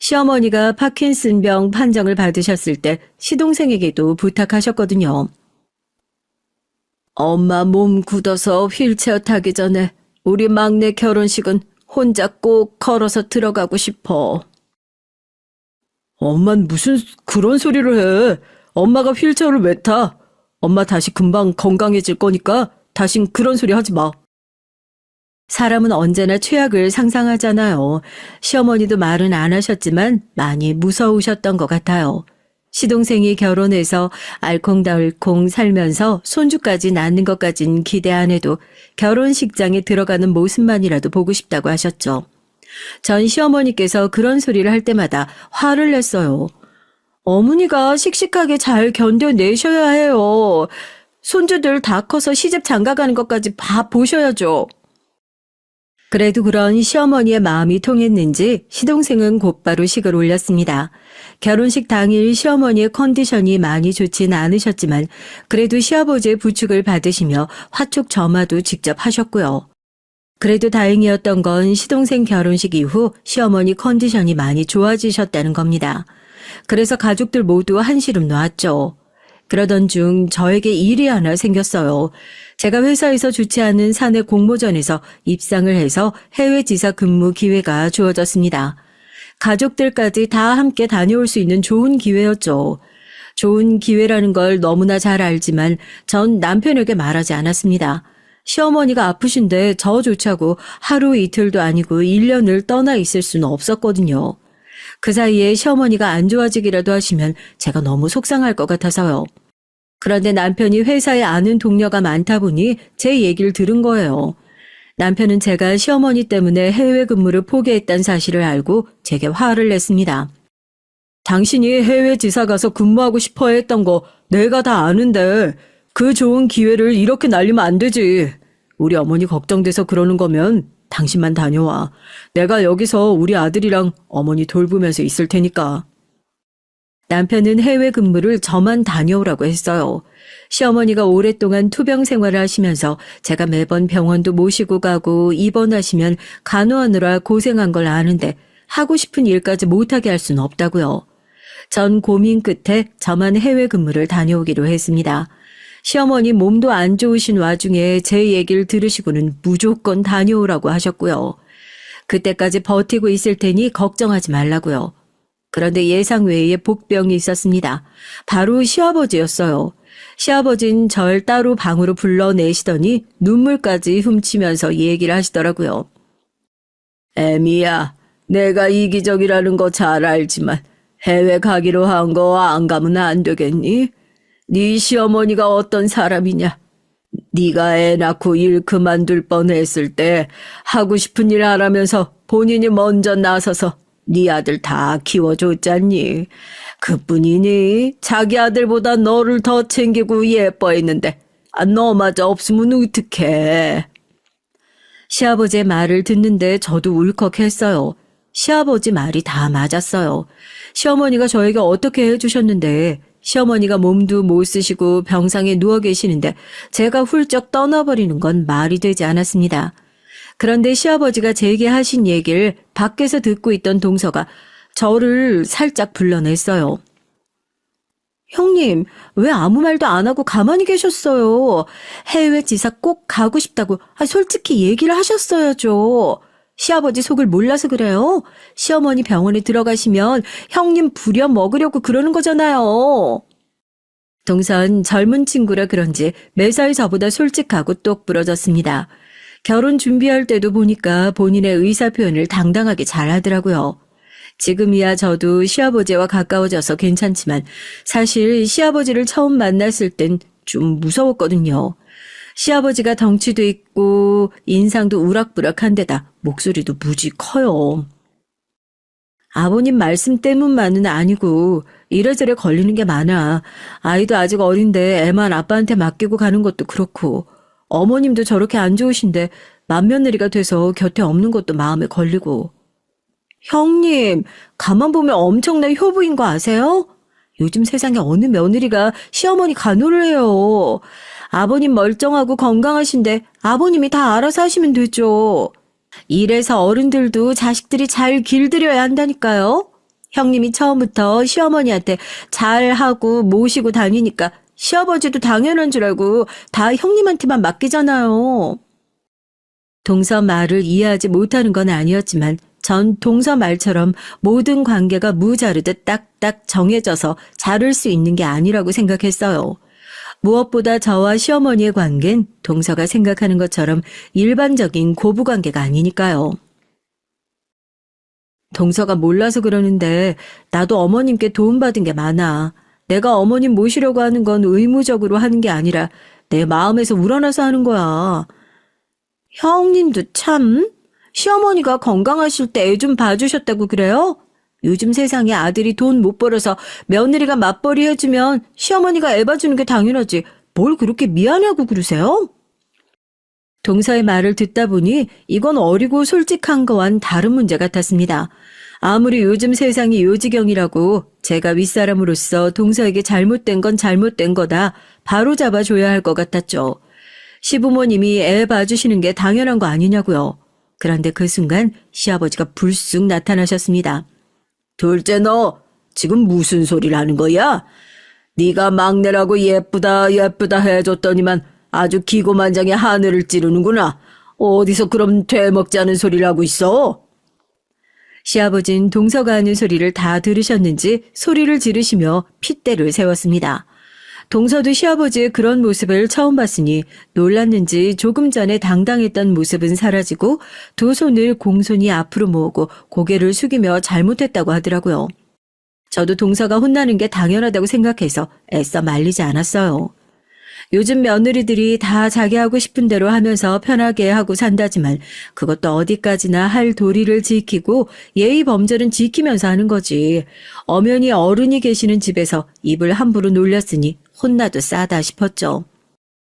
시어머니가 파킨슨병 판정을 받으셨을 때 시동생에게도 부탁하셨거든요. 엄마 몸 굳어서 휠체어 타기 전에 우리 막내 결혼식은 혼자 꼭 걸어서 들어가고 싶어. 엄만 무슨 그런 소리를 해. 엄마가 휠체어를 왜 타? 엄마 다시 금방 건강해질 거니까 다신 그런 소리 하지 마. 사람은 언제나 최악을 상상하잖아요. 시어머니도 말은 안 하셨지만 많이 무서우셨던 것 같아요. 시동생이 결혼해서 알콩달콩 살면서 손주까지 낳는 것까진 기대 안 해도 결혼식장에 들어가는 모습만이라도 보고 싶다고 하셨죠. 전 시어머니께서 그런 소리를 할 때마다 화를 냈어요. 어머니가 씩씩하게 잘 견뎌내셔야 해요. 손주들 다 커서 시집 장가가는 것까지 봐 보셔야죠. 그래도 그런 시어머니의 마음이 통했는지 시동생은 곧바로 식을 올렸습니다. 결혼식 당일 시어머니의 컨디션이 많이 좋진 않으셨지만 그래도 시아버지의 부축을 받으시며 화촉 점화도 직접 하셨고요. 그래도 다행이었던 건 시동생 결혼식 이후 시어머니 컨디션이 많이 좋아지셨다는 겁니다. 그래서 가족들 모두 한시름 놓았죠. 그러던 중 저에게 일이 하나 생겼어요. 제가 회사에서 주최하는 사내 공모전에서 입상을 해서 해외 지사 근무 기회가 주어졌습니다. 가족들까지 다 함께 다녀올 수 있는 좋은 기회였죠. 좋은 기회라는 걸 너무나 잘 알지만 전 남편에게 말하지 않았습니다. 시어머니가 아프신데 저조차고 하루 이틀도 아니고 1년을 떠나 있을 수는 없었거든요. 그 사이에 시어머니가 안 좋아지기라도 하시면 제가 너무 속상할 것 같아서요. 그런데 남편이 회사에 아는 동료가 많다 보니 제 얘기를 들은 거예요. 남편은 제가 시어머니 때문에 해외 근무를 포기했다는 사실을 알고 제게 화를 냈습니다. 당신이 해외 지사 가서 근무하고 싶어 했던 거 내가 다 아는데 그 좋은 기회를 이렇게 날리면 안 되지. 우리 어머니 걱정돼서 그러는 거면 당신만 다녀와. 내가 여기서 우리 아들이랑 어머니 돌보면서 있을 테니까. 남편은 해외 근무를 저만 다녀오라고 했어요. 시어머니가 오랫동안 투병 생활을 하시면서 제가 매번 병원도 모시고 가고 입원하시면 간호하느라 고생한 걸 아는데 하고 싶은 일까지 못하게 할 수는 없다고요. 전 고민 끝에 저만 해외 근무를 다녀오기로 했습니다. 시어머니 몸도 안 좋으신 와중에 제 얘기를 들으시고는 무조건 다녀오라고 하셨고요. 그때까지 버티고 있을 테니 걱정하지 말라고요. 그런데 예상 외의 복병이 있었습니다. 바로 시아버지였어요. 시아버진 절 따로 방으로 불러내시더니 눈물까지 훔치면서 얘기를 하시더라고요. 애미야, 내가 이기적이라는 거 잘 알지만 해외 가기로 한 거 안 가면 안 되겠니? 네 시어머니가 어떤 사람이냐? 네가 애 낳고 일 그만둘 뻔했을 때 하고 싶은 일 하라면서 본인이 먼저 나서서 네 아들 다 키워줬잖니. 그뿐이니 자기 아들보다 너를 더 챙기고 예뻐했는데 너마저 없으면 어떡해. 시아버지의 말을 듣는데 저도 울컥했어요. 시아버지 말이 다 맞았어요. 시어머니가 저에게 어떻게 해주셨는데 시어머니가 몸도 못 쓰시고 병상에 누워 계시는데 제가 훌쩍 떠나버리는 건 말이 되지 않았습니다. 그런데 시아버지가 제게 하신 얘기를 밖에서 듣고 있던 동서가 저를 살짝 불러냈어요. 형님, 왜 아무 말도 안 하고 가만히 계셨어요? 해외 지사 꼭 가고 싶다고 솔직히 얘기를 하셨어야죠. 시아버지 속을 몰라서 그래요. 시어머니 병원에 들어가시면 형님 부려 먹으려고 그러는 거잖아요. 동선 젊은 친구라 그런지 매사에 저보다 솔직하고 똑 부러졌습니다. 결혼 준비할 때도 보니까 본인의 의사 표현을 당당하게 잘하더라고요. 지금이야 저도 시아버지와 가까워져서 괜찮지만 사실 시아버지를 처음 만났을 땐 좀 무서웠거든요. 시아버지가 덩치도 있고 인상도 우락부락한데다 목소리도 무지 커요. 아버님 말씀 때문만은 아니고 이래저래 걸리는 게 많아. 아이도 아직 어린데 애만 아빠한테 맡기고 가는 것도 그렇고 어머님도 저렇게 안 좋으신데 맏며느리가 돼서 곁에 없는 것도 마음에 걸리고. 형님, 가만 보면 엄청난 효부인 거 아세요? 요즘 세상에 어느 며느리가 시어머니 간호를 해요. 아버님 멀쩡하고 건강하신데 아버님이 다 알아서 하시면 되죠. 이래서 어른들도 자식들이 잘 길들여야 한다니까요. 형님이 처음부터 시어머니한테 잘하고 모시고 다니니까 시아버지도 당연한 줄 알고 다 형님한테만 맡기잖아요. 동서 말을 이해하지 못하는 건 아니었지만 전 동서 말처럼 모든 관계가 무자르듯 딱딱 정해져서 자를 수 있는 게 아니라고 생각했어요. 무엇보다 저와 시어머니의 관계는 동서가 생각하는 것처럼 일반적인 고부관계가 아니니까요. 동서가 몰라서 그러는데 나도 어머님께 도움받은 게 많아. 내가 어머님 모시려고 하는 건 의무적으로 하는 게 아니라 내 마음에서 우러나서 하는 거야. 형님도 참, 시어머니가 건강하실 때 애 좀 봐주셨다고 그래요? 요즘 세상에 아들이 돈 못 벌어서 며느리가 맞벌이 해주면 시어머니가 애 봐주는 게 당연하지. 뭘 그렇게 미안하고 그러세요? 동서의 말을 듣다 보니 이건 어리고 솔직한 거와는 다른 문제 같았습니다. 아무리 요즘 세상이 요지경이라고 제가 윗사람으로서 동서에게 잘못된 건 잘못된 거다 바로 잡아줘야 할 것 같았죠. 시부모님이 애 봐주시는 게 당연한 거 아니냐고요. 그런데 그 순간 시아버지가 불쑥 나타나셨습니다. 둘째 너 지금 무슨 소리를 하는 거야? 네가 막내라고 예쁘다 예쁘다 해줬더니만 아주 기고만장의 하늘을 찌르는구나. 어디서 그럼 되먹지 않은 소리를 하고 있어? 시아버진 동서가 하는 소리를 다 들으셨는지 소리를 지르시며 핏대를 세웠습니다. 동서도 시아버지의 그런 모습을 처음 봤으니 놀랐는지 조금 전에 당당했던 모습은 사라지고 두 손을 공손히 앞으로 모으고 고개를 숙이며 잘못했다고 하더라고요. 저도 동서가 혼나는 게 당연하다고 생각해서 애써 말리지 않았어요. 요즘 며느리들이 다 자기 하고 싶은 대로 하면서 편하게 하고 산다지만 그것도 어디까지나 할 도리를 지키고 예의 범절은 지키면서 하는 거지. 엄연히 어른이 계시는 집에서 입을 함부로 놀렸으니 혼나도 싸다 싶었죠.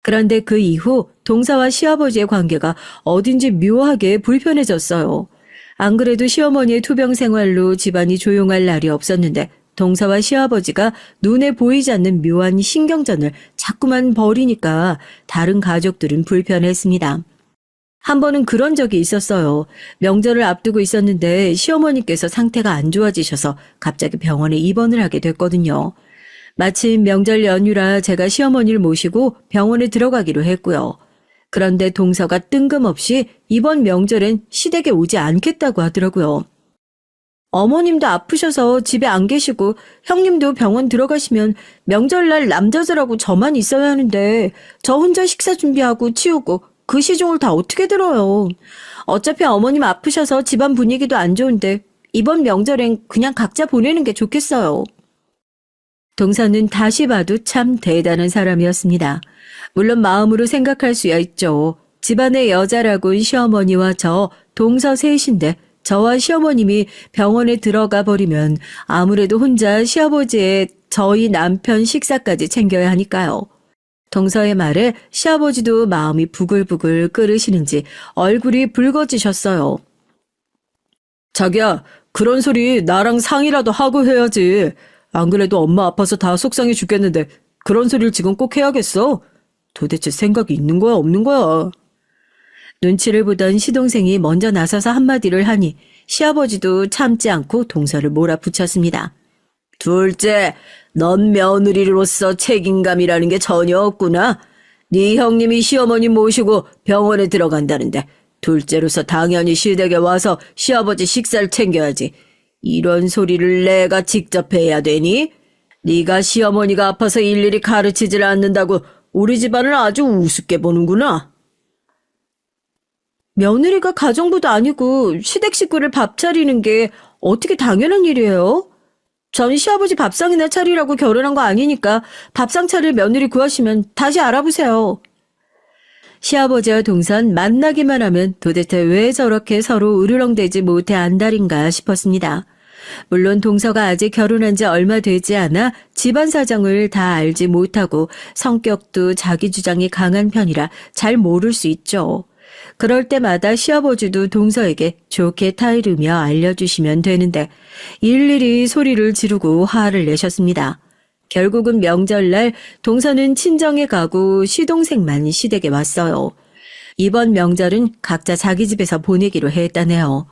그런데 그 이후 동서와 시아버지의 관계가 어딘지 묘하게 불편해졌어요. 안 그래도 시어머니의 투병 생활로 집안이 조용할 날이 없었는데 동서와 시아버지가 눈에 보이지 않는 묘한 신경전을 자꾸만 벌이니까 다른 가족들은 불편했습니다. 한 번은 그런 적이 있었어요. 명절을 앞두고 있었는데 시어머니께서 상태가 안 좋아지셔서 갑자기 병원에 입원을 하게 됐거든요. 마침 명절 연휴라 제가 시어머니를 모시고 병원에 들어가기로 했고요. 그런데 동서가 뜬금없이 이번 명절엔 시댁에 오지 않겠다고 하더라고요. 어머님도 아프셔서 집에 안 계시고 형님도 병원 들어가시면 명절날 남자들하고 저만 있어야 하는데 저 혼자 식사 준비하고 치우고 그 시중을 다 어떻게 들어요. 어차피 어머님 아프셔서 집안 분위기도 안 좋은데 이번 명절엔 그냥 각자 보내는 게 좋겠어요. 동서는 다시 봐도 참 대단한 사람이었습니다. 물론 마음으로 생각할 수야 있죠. 집안의 여자라곤 시어머니와 저 동서 셋인데 저와 시어머님이 병원에 들어가 버리면 아무래도 혼자 시아버지의 저희 남편 식사까지 챙겨야 하니까요. 동서의 말에 시아버지도 마음이 부글부글 끓으시는지 얼굴이 붉어지셨어요. 자기야, 그런 소리 나랑 상의라도 하고 해야지. 안 그래도 엄마 아파서 다 속상해 죽겠는데 그런 소리를 지금 꼭 해야겠어? 도대체 생각이 있는 거야, 없는 거야? 눈치를 보던 시동생이 먼저 나서서 한마디를 하니 시아버지도 참지 않고 동서를 몰아붙였습니다. 둘째, 넌 며느리로서 책임감이라는 게 전혀 없구나. 네 형님이 시어머니 모시고 병원에 들어간다는데 둘째로서 당연히 시댁에 와서 시아버지 식사를 챙겨야지. 이런 소리를 내가 직접 해야 되니? 네가 시어머니가 아파서 일일이 가르치질 않는다고 우리 집안을 아주 우습게 보는구나. 며느리가 가정부도 아니고 시댁 식구를 밥 차리는 게 어떻게 당연한 일이에요? 전 시아버지 밥상이나 차리라고 결혼한 거 아니니까 밥상 차릴 며느리 구하시면 다시 알아보세요. 시아버지와 동선 만나기만 하면 도대체 왜 저렇게 서로 으르렁대지 못해 안달인가 싶었습니다. 물론 동서가 아직 결혼한 지 얼마 되지 않아 집안 사정을 다 알지 못하고 성격도 자기 주장이 강한 편이라 잘 모를 수 있죠. 그럴 때마다 시아버지도 동서에게 좋게 타이르며 알려주시면 되는데 일일이 소리를 지르고 화를 내셨습니다. 결국은 명절날 동서는 친정에 가고 시동생만 시댁에 왔어요. 이번 명절은 각자 자기 집에서 보내기로 했다네요.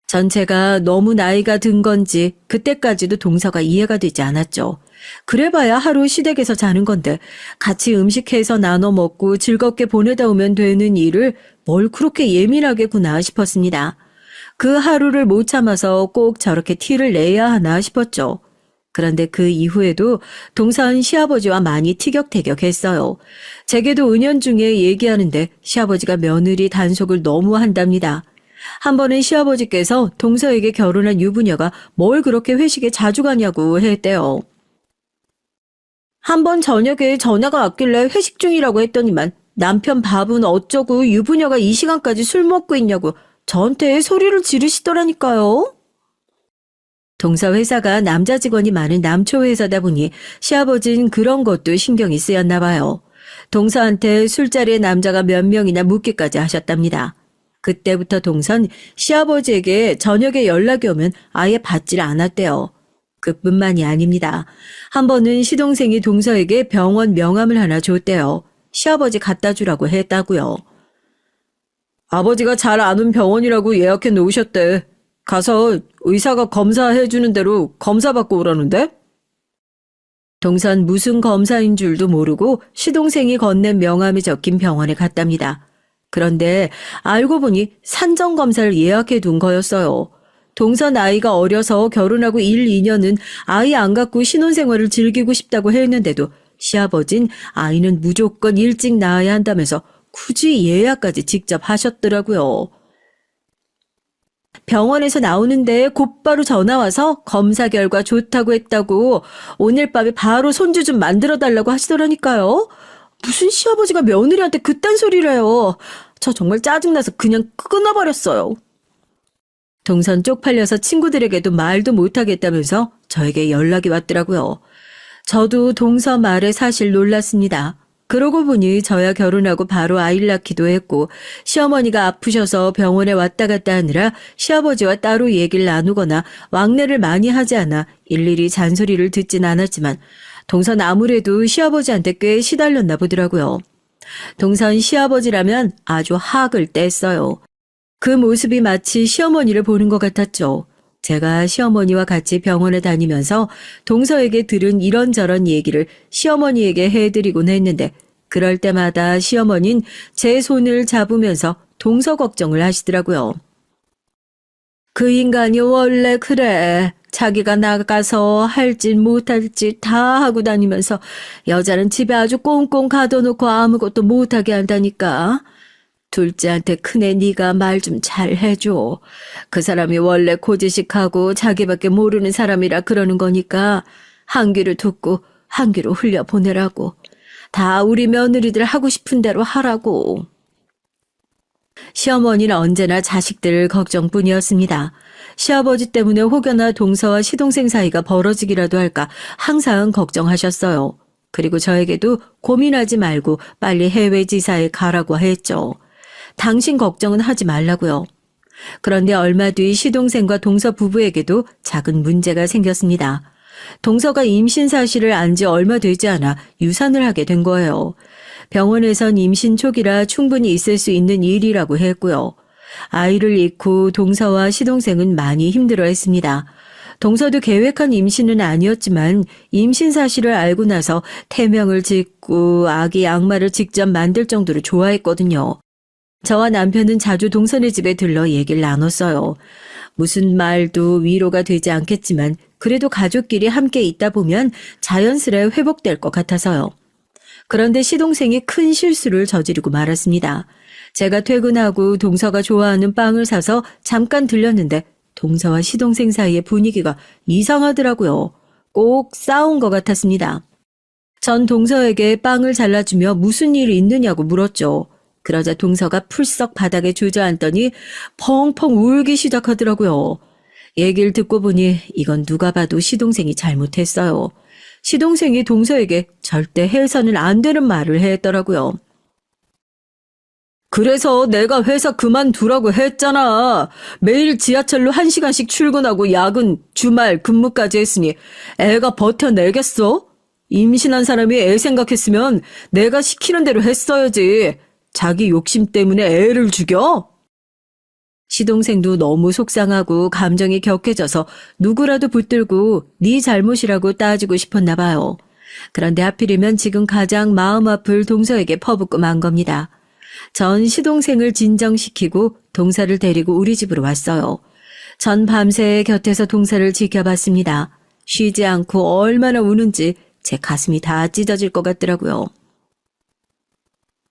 전체가 너무 나이가 든 건지 그때까지도 동서가 이해가 되지 않았죠. 그래봐야 하루 시댁에서 자는 건데 같이 음식해서 나눠 먹고 즐겁게 보내다 오면 되는 일을 뭘 그렇게 예민하게구나 싶었습니다. 그 하루를 못 참아서 꼭 저렇게 티를 내야 하나 싶었죠. 그런데 그 이후에도 동서는 시아버지와 많이 티격태격했어요. 제게도 은연중에 얘기하는데 시아버지가 며느리 단속을 너무 한답니다. 한 번은 시아버지께서 동서에게 결혼한 유부녀가 뭘 그렇게 회식에 자주 가냐고 했대요. 한 번 저녁에 전화가 왔길래 회식 중이라고 했더니만 남편 밥은 어쩌고 유부녀가 이 시간까지 술 먹고 있냐고 저한테 소리를 지르시더라니까요. 동서 회사가 남자 직원이 많은 남초 회사다 보니 시아버지는 그런 것도 신경이 쓰였나 봐요. 동서한테 술자리에 남자가 몇 명이나 묻기까지 하셨답니다. 그때부터 동선 시아버지에게 저녁에 연락이 오면 아예 받질 않았대요. 그뿐만이 아닙니다. 한 번은 시동생이 동서에게 병원 명함을 하나 줬대요. 시아버지 갖다 주라고 했다고요. 아버지가 잘 아는 병원이라고 예약해 놓으셨대. 가서 의사가 검사해 주는 대로 검사 받고 오라는데? 동선 무슨 검사인 줄도 모르고 시동생이 건넨 명함이 적힌 병원에 갔답니다. 그런데 알고 보니 산정검사를 예약해 둔 거였어요. 동선 아이가 어려서 결혼하고 1, 2년은 아이 안 갖고 신혼생활을 즐기고 싶다고 했는데도 시아버진 아이는 무조건 일찍 낳아야 한다면서 굳이 예약까지 직접 하셨더라고요. 병원에서 나오는데 곧바로 전화 와서 검사 결과 좋다고 했다고 오늘 밤에 바로 손주 좀 만들어 달라고 하시더라니까요. 무슨 시아버지가 며느리한테 그딴 소리를 해요. 저 정말 짜증나서 그냥 끊어버렸어요. 동선 쪽팔려서 친구들에게도 말도 못하겠다면서 저에게 연락이 왔더라고요. 저도 동서 말에 사실 놀랐습니다. 그러고 보니 저야 결혼하고 바로 아이를 낳기도 했고 시어머니가 아프셔서 병원에 왔다 갔다 하느라 시아버지와 따로 얘기를 나누거나 왕래를 많이 하지 않아 일일이 잔소리를 듣진 않았지만 동선 아무래도 시아버지한테 꽤 시달렸나 보더라고요. 동선 시아버지라면 아주 학을 뗐어요. 그 모습이 마치 시어머니를 보는 것 같았죠. 제가 시어머니와 같이 병원에 다니면서 동서에게 들은 이런저런 얘기를 시어머니에게 해드리곤 했는데 그럴 때마다 시어머니는 제 손을 잡으면서 동서 걱정을 하시더라고요. 그 인간이 원래 그래. 자기가 나가서 할 짓 못할 짓 다 하고 다니면서 여자는 집에 아주 꽁꽁 가둬놓고 아무것도 못하게 한다니까. 둘째한테 큰애 네가 말 좀 잘 해줘. 그 사람이 원래 고지식하고 자기밖에 모르는 사람이라 그러는 거니까 한 귀로 듣고 한 귀로 흘려보내라고. 다 우리 며느리들 하고 싶은 대로 하라고. 시어머니는 언제나 자식들 걱정뿐이었습니다. 시아버지 때문에 혹여나 동서와 시동생 사이가 벌어지기라도 할까 항상 걱정하셨어요. 그리고 저에게도 고민하지 말고 빨리 해외 지사에 가라고 했죠. 당신 걱정은 하지 말라고요. 그런데 얼마 뒤 시동생과 동서 부부에게도 작은 문제가 생겼습니다. 동서가 임신 사실을 안 지 얼마 되지 않아 유산을 하게 된 거예요. 병원에선 임신 초기라 충분히 있을 수 있는 일이라고 했고요. 아이를 잃고 동서와 시동생은 많이 힘들어했습니다. 동서도 계획한 임신은 아니었지만 임신 사실을 알고 나서 태명을 짓고 아기 양말을 직접 만들 정도로 좋아했거든요. 저와 남편은 자주 동선의 집에 들러 얘기를 나눴어요. 무슨 말도 위로가 되지 않겠지만 그래도 가족끼리 함께 있다 보면 자연스레 회복될 것 같아서요. 그런데 시동생이 큰 실수를 저지르고 말았습니다. 제가 퇴근하고 동서가 좋아하는 빵을 사서 잠깐 들렸는데 동서와 시동생 사이의 분위기가 이상하더라고요. 꼭 싸운 것 같았습니다. 전 동서에게 빵을 잘라주며 무슨 일이 있느냐고 물었죠. 그러자 동서가 풀썩 바닥에 주저앉더니 펑펑 울기 시작하더라고요. 얘기를 듣고 보니 이건 누가 봐도 시동생이 잘못했어요. 시동생이 동서에게 절대 해서는 안 되는 말을 했더라고요. 그래서 내가 회사 그만두라고 했잖아. 매일 지하철로 1시간씩 출근하고 야근, 주말 근무까지 했으니 애가 버텨내겠어? 임신한 사람이 애 생각했으면 내가 시키는 대로 했어야지. 자기 욕심 때문에 애를 죽여? 시동생도 너무 속상하고 감정이 격해져서 누구라도 붙들고 네 잘못이라고 따지고 싶었나 봐요. 그런데 하필이면 지금 가장 마음 아플 동서에게 퍼붓고 만 겁니다. 전 시동생을 진정시키고 동서를 데리고 우리 집으로 왔어요. 전 밤새 곁에서 동서를 지켜봤습니다. 쉬지 않고 얼마나 우는지 제 가슴이 다 찢어질 것 같더라고요.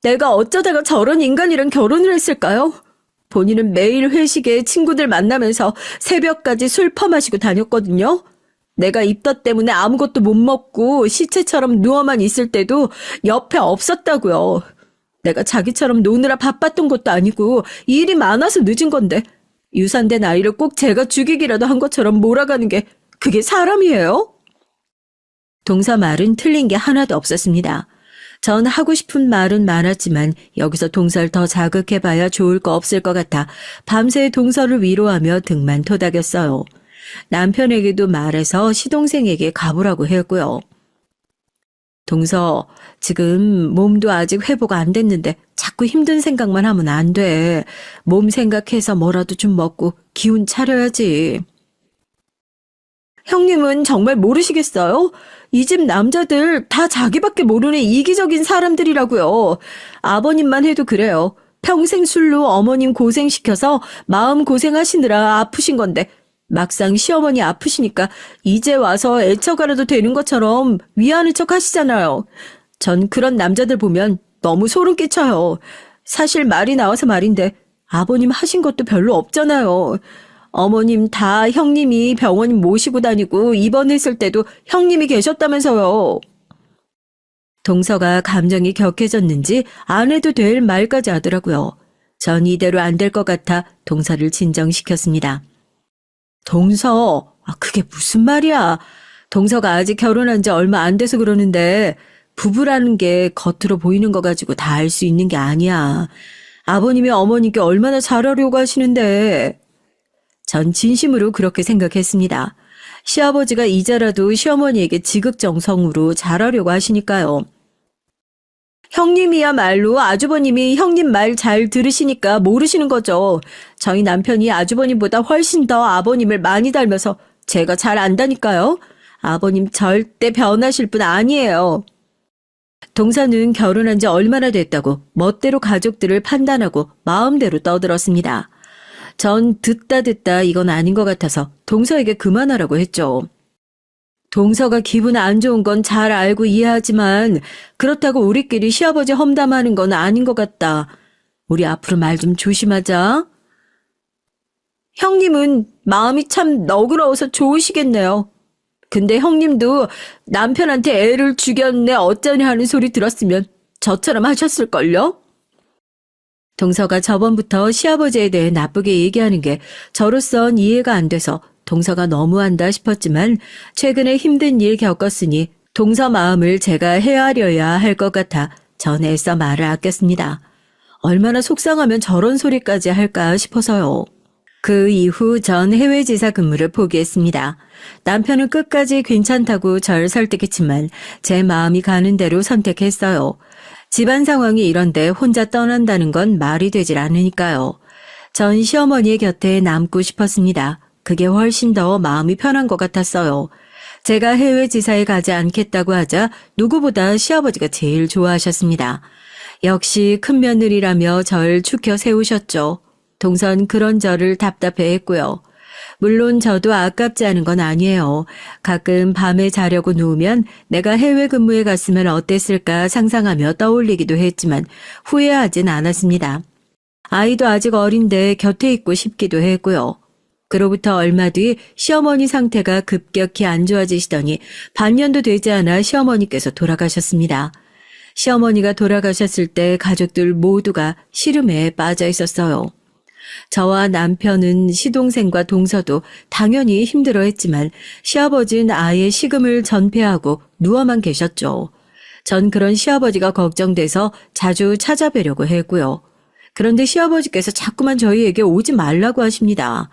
내가 어쩌다가 저런 인간이랑 결혼을 했을까요? 본인은 매일 회식에 친구들 만나면서 새벽까지 술 퍼마시고 다녔거든요. 내가 입덧 때문에 아무것도 못 먹고 시체처럼 누워만 있을 때도 옆에 없었다고요. 내가 자기처럼 노느라 바빴던 것도 아니고 일이 많아서 늦은 건데 유산된 아이를 꼭 제가 죽이기라도 한 것처럼 몰아가는 게 그게 사람이에요? 동서 말은 틀린 게 하나도 없었습니다. 전 하고 싶은 말은 많았지만 여기서 동서를 더 자극해봐야 좋을 거 없을 것 같아 밤새 동서를 위로하며 등만 토닥였어요. 남편에게도 말해서 시동생에게 가보라고 했고요. 동서, 지금 몸도 아직 회복 안 됐는데 자꾸 힘든 생각만 하면 안 돼. 몸 생각해서 뭐라도 좀 먹고 기운 차려야지. 형님은 정말 모르시겠어요? 이 집 남자들 다 자기밖에 모르는 이기적인 사람들이라고요. 아버님만 해도 그래요. 평생 술로 어머님 고생시켜서 마음 고생하시느라 아프신 건데 막상 시어머니 아프시니까 이제 와서 애처가라도 되는 것처럼 위하는 척 하시잖아요. 전 그런 남자들 보면 너무 소름 끼쳐요. 사실 말이 나와서 말인데 아버님 하신 것도 별로 없잖아요. 어머님 다 형님이 병원 모시고 다니고 입원했을 때도 형님이 계셨다면서요. 동서가 감정이 격해졌는지 안 해도 될 말까지 하더라고요. 전 이대로 안 될 것 같아 동서를 진정시켰습니다. 동서, 그게 무슨 말이야. 동서가 아직 결혼한 지 얼마 안 돼서 그러는데 부부라는 게 겉으로 보이는 거 가지고 다 알 수 있는 게 아니야. 아버님이 어머니께 얼마나 잘하려고 하시는데. 전 진심으로 그렇게 생각했습니다. 시아버지가 이제라도 시어머니에게 지극정성으로 잘하려고 하시니까요. 형님이야말로 아주버님이 형님 말 잘 들으시니까 모르시는 거죠. 저희 남편이 아주버님보다 훨씬 더 아버님을 많이 닮아서 제가 잘 안다니까요. 아버님 절대 변하실 분 아니에요. 동서는 결혼한 지 얼마나 됐다고 멋대로 가족들을 판단하고 마음대로 떠들었습니다. 전 듣다 이건 아닌 것 같아서 동서에게 그만하라고 했죠. 동서가 기분 안 좋은 건 잘 알고 이해하지만 그렇다고 우리끼리 시아버지 험담하는 건 아닌 것 같다. 우리 앞으로 말 좀 조심하자. 형님은 마음이 참 너그러워서 좋으시겠네요. 근데 형님도 남편한테 애를 죽였네 어쩌냐 하는 소리 들었으면 저처럼 하셨을걸요? 동서가 저번부터 시아버지에 대해 나쁘게 얘기하는 게 저로선 이해가 안 돼서 동서가 너무한다 싶었지만 최근에 힘든 일 겪었으니 동서 마음을 제가 헤아려야 할 것 같아 전 애써 말을 아꼈습니다. 얼마나 속상하면 저런 소리까지 할까 싶어서요. 그 이후 전 해외 지사 근무를 포기했습니다. 남편은 끝까지 괜찮다고 절 설득했지만 제 마음이 가는 대로 선택했어요. 집안 상황이 이런데 혼자 떠난다는 건 말이 되질 않으니까요. 전 시어머니의 곁에 남고 싶었습니다. 그게 훨씬 더 마음이 편한 것 같았어요. 제가 해외 지사에 가지 않겠다고 하자 누구보다 시아버지가 제일 좋아하셨습니다. 역시 큰 며느리라며 절 추켜 세우셨죠. 동선 그런 저를 답답해했고요. 물론 저도 아깝지 않은 건 아니에요. 가끔 밤에 자려고 누우면 내가 해외 근무에 갔으면 어땠을까 상상하며 떠올리기도 했지만 후회하진 않았습니다. 아이도 아직 어린데 곁에 있고 싶기도 했고요. 그로부터 얼마 뒤 시어머니 상태가 급격히 안 좋아지시더니 반년도 되지 않아 시어머니께서 돌아가셨습니다. 시어머니가 돌아가셨을 때 가족들 모두가 시름에 빠져 있었어요. 저와 남편은 시동생과 동서도 당연히 힘들어했지만 시아버지는 아예 식음을 전폐하고 누워만 계셨죠. 전 그런 시아버지가 걱정돼서 자주 찾아뵈려고 했고요. 그런데 시아버지께서 자꾸만 저희에게 오지 말라고 하십니다.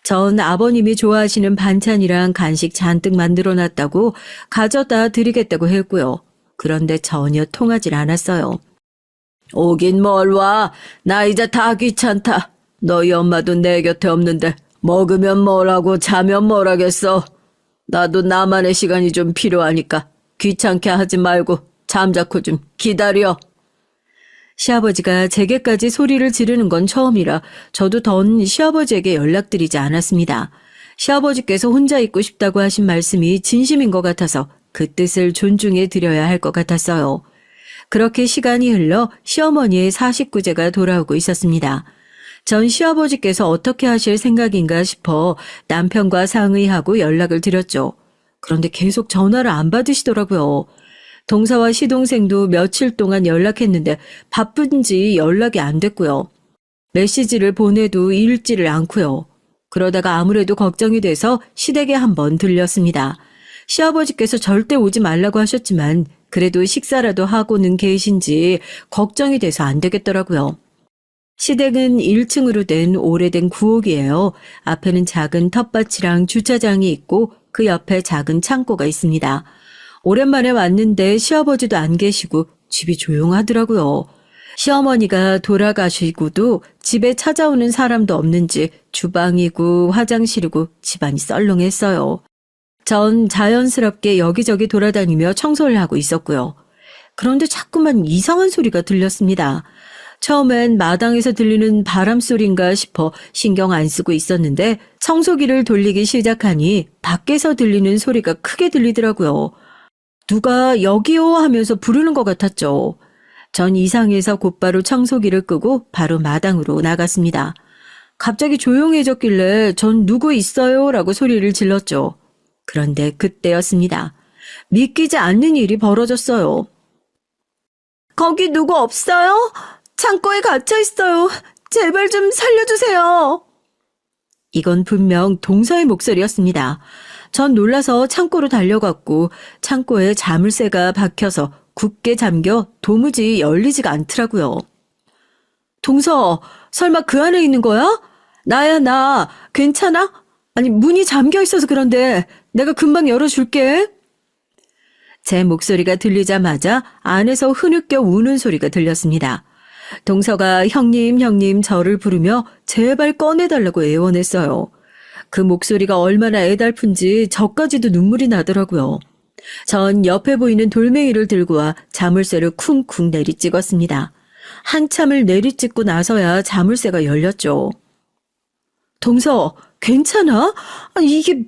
전 아버님이 좋아하시는 반찬이랑 간식 잔뜩 만들어놨다고 가져다 드리겠다고 했고요. 그런데 전혀 통하질 않았어요. 오긴 뭘 와. 나 이제 다 귀찮다. 너희 엄마도 내 곁에 없는데 먹으면 뭐라고 자면 뭐라겠어. 나도 나만의 시간이 좀 필요하니까 귀찮게 하지 말고 잠자코 좀 기다려. 시아버지가 제게까지 소리를 지르는 건 처음이라 저도 더 시아버지에게 연락드리지 않았습니다. 시아버지께서 혼자 있고 싶다고 하신 말씀이 진심인 것 같아서 그 뜻을 존중해 드려야 할 것 같았어요. 그렇게 시간이 흘러 시어머니의 49제가 돌아오고 있었습니다. 전 시아버지께서 어떻게 하실 생각인가 싶어 남편과 상의하고 연락을 드렸죠. 그런데 계속 전화를 안 받으시더라고요. 동서와 시동생도 며칠 동안 연락했는데 바쁜지 연락이 안 됐고요. 메시지를 보내도 읽지를 않고요. 그러다가 아무래도 걱정이 돼서 시댁에 한번 들렸습니다. 시아버지께서 절대 오지 말라고 하셨지만 그래도 식사라도 하고는 계신지 걱정이 돼서 안 되겠더라고요. 시댁은 1층으로 된 오래된 구옥이에요. 앞에는 작은 텃밭이랑 주차장이 있고 그 옆에 작은 창고가 있습니다. 오랜만에 왔는데 시아버지도 안 계시고 집이 조용하더라고요. 시어머니가 돌아가시고도 집에 찾아오는 사람도 없는지 주방이고 화장실이고 집안이 썰렁했어요. 전 자연스럽게 여기저기 돌아다니며 청소를 하고 있었고요. 그런데 자꾸만 이상한 소리가 들렸습니다. 처음엔 마당에서 들리는 바람 소리인가 싶어 신경 안 쓰고 있었는데 청소기를 돌리기 시작하니 밖에서 들리는 소리가 크게 들리더라고요. 누가 여기요 하면서 부르는 것 같았죠. 전 이상해서 곧바로 청소기를 끄고 바로 마당으로 나갔습니다. 갑자기 조용해졌길래 전 누구 있어요? 라고 소리를 질렀죠. 그런데 그때였습니다. 믿기지 않는 일이 벌어졌어요. 거기 누구 없어요? 창고에 갇혀 있어요. 제발 좀 살려주세요. 이건 분명 동서의 목소리였습니다. 전 놀라서 창고로 달려갔고 창고에 자물쇠가 박혀서 굳게 잠겨 도무지 열리지가 않더라고요. 동서, 설마 그 안에 있는 거야? 나야, 나. 괜찮아? 아니, 문이 잠겨 있어서 그런데 내가 금방 열어줄게. 제 목소리가 들리자마자 안에서 흐느껴 우는 소리가 들렸습니다. 동서가 형님 저를 부르며 제발 꺼내달라고 애원했어요. 그 목소리가 얼마나 애달픈지 저까지도 눈물이 나더라고요. 전 옆에 보이는 돌멩이를 들고 와 자물쇠를 쿵쿵 내리찍었습니다. 한참을 내리찍고 나서야 자물쇠가 열렸죠. 동서, 괜찮아? 아니, 이게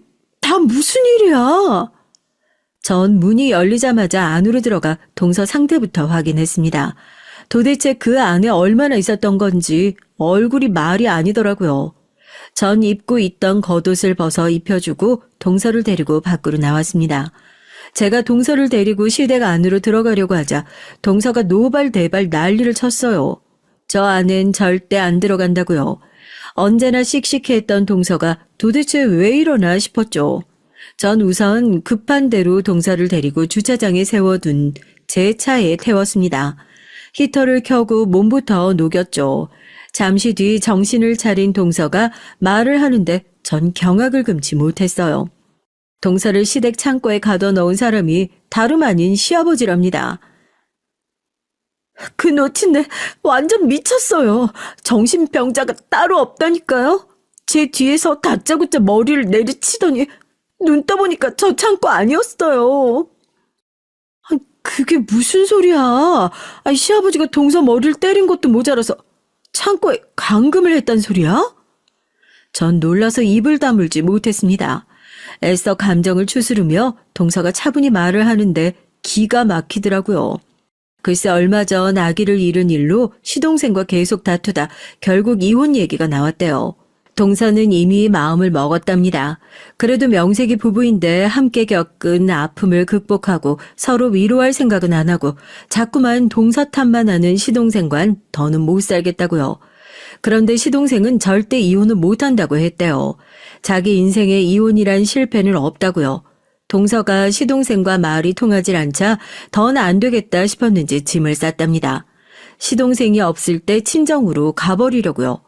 다 무슨 일이야? 전 문이 열리자마자 안으로 들어가 동서 상태부터 확인했습니다. 도대체 그 안에 얼마나 있었던 건지 얼굴이 말이 아니더라고요. 전 입고 있던 겉옷을 벗어 입혀주고 동서를 데리고 밖으로 나왔습니다. 제가 동서를 데리고 시댁 안으로 들어가려고 하자 동서가 노발대발 난리를 쳤어요. 저 안엔 절대 안 들어간다고요. 언제나 씩씩했던 동서가 도대체 왜 이러나 싶었죠. 전 우선 급한 대로 동서를 데리고 주차장에 세워둔 제 차에 태웠습니다. 히터를 켜고 몸부터 녹였죠. 잠시 뒤 정신을 차린 동서가 말을 하는데 전 경악을 금치 못했어요. 동서를 시댁 창고에 가둬놓은 사람이 다름 아닌 시아버지랍니다. 그 노친네 완전 미쳤어요. 정신병자가 따로 없다니까요. 제 뒤에서 다짜고짜 머리를 내리치더니 눈 떠보니까 저 창고 아니었어요. 그게 무슨 소리야. 시아버지가 동서 머리를 때린 것도 모자라서 창고에 감금을 했단 소리야? 전 놀라서 입을 다물지 못했습니다. 애써 감정을 추스르며 동서가 차분히 말을 하는데 기가 막히더라고요. 글쎄 얼마 전 아기를 잃은 일로 시동생과 계속 다투다 결국 이혼 얘기가 나왔대요. 동서는 이미 마음을 먹었답니다. 그래도 명색이 부부인데 함께 겪은 아픔을 극복하고 서로 위로할 생각은 안 하고 자꾸만 동서 탓만 하는 시동생과는 더는 못 살겠다고요. 그런데 시동생은 절대 이혼을 못한다고 했대요. 자기 인생에 이혼이란 실패는 없다고요. 동서가 시동생과 말이 통하질 않자 더는 안 되겠다 싶었는지 짐을 쌌답니다. 시동생이 없을 때 친정으로 가버리려고요.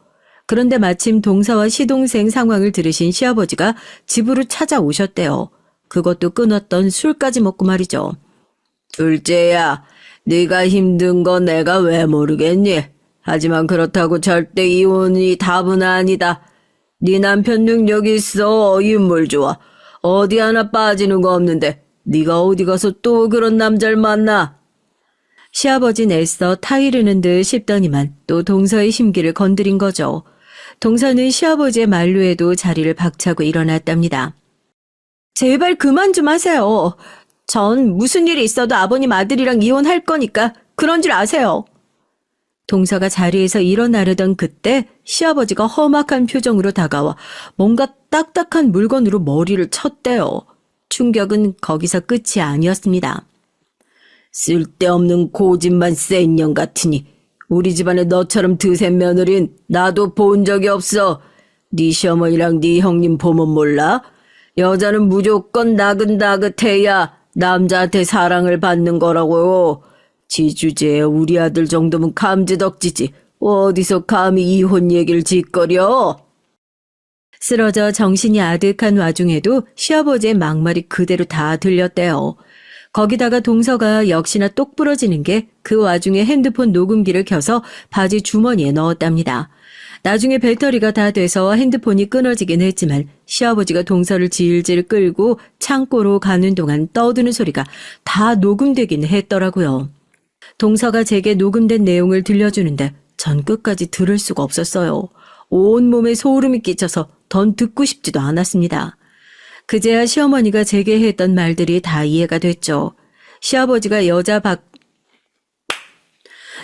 그런데 마침 동서와 시동생 상황을 들으신 시아버지가 집으로 찾아오셨대요. 그것도 끊었던 술까지 먹고 말이죠. 둘째야, 네가 힘든 거 내가 왜 모르겠니? 하지만 그렇다고 절대 이혼이 답은 아니다. 네 남편 능력 있어, 인물 좋아. 어디 하나 빠지는 거 없는데 네가 어디 가서 또 그런 남자를 만나? 시아버진 애써 타이르는 듯 싶더니만 또 동서의 심기를 건드린 거죠. 동서는 시아버지의 만류에도 자리를 박차고 일어났답니다. 제발 그만 좀 하세요. 전 무슨 일이 있어도 아버님 아들이랑 이혼할 거니까 그런 줄 아세요. 동서가 자리에서 일어나려던 그때 시아버지가 험악한 표정으로 다가와 뭔가 딱딱한 물건으로 머리를 쳤대요. 충격은 거기서 끝이 아니었습니다. 쓸데없는 고집만 센 년 같으니 우리 집안에 너처럼 드센 며느린 나도 본 적이 없어. 네 시어머니랑 네 형님 보면 몰라? 여자는 무조건 나긋나긋해야 남자한테 사랑을 받는 거라고요. 지 주제에 우리 아들 정도면 감지덕지지. 어디서 감히 이혼 얘기를 짓거려? 쓰러져 정신이 아득한 와중에도 시아버지의 막말이 그대로 다 들렸대요. 거기다가 동서가 역시나 똑 부러지는 게 그 와중에 핸드폰 녹음기를 켜서 바지 주머니에 넣었답니다. 나중에 배터리가 다 돼서 핸드폰이 끊어지긴 했지만 시아버지가 동서를 질질 끌고 창고로 가는 동안 떠드는 소리가 다 녹음되긴 했더라고요. 동서가 제게 녹음된 내용을 들려주는데 전 끝까지 들을 수가 없었어요. 온몸에 소름이 끼쳐서 더 듣고 싶지도 않았습니다. 그제야 시어머니가 제게 했던 말들이 다 이해가 됐죠.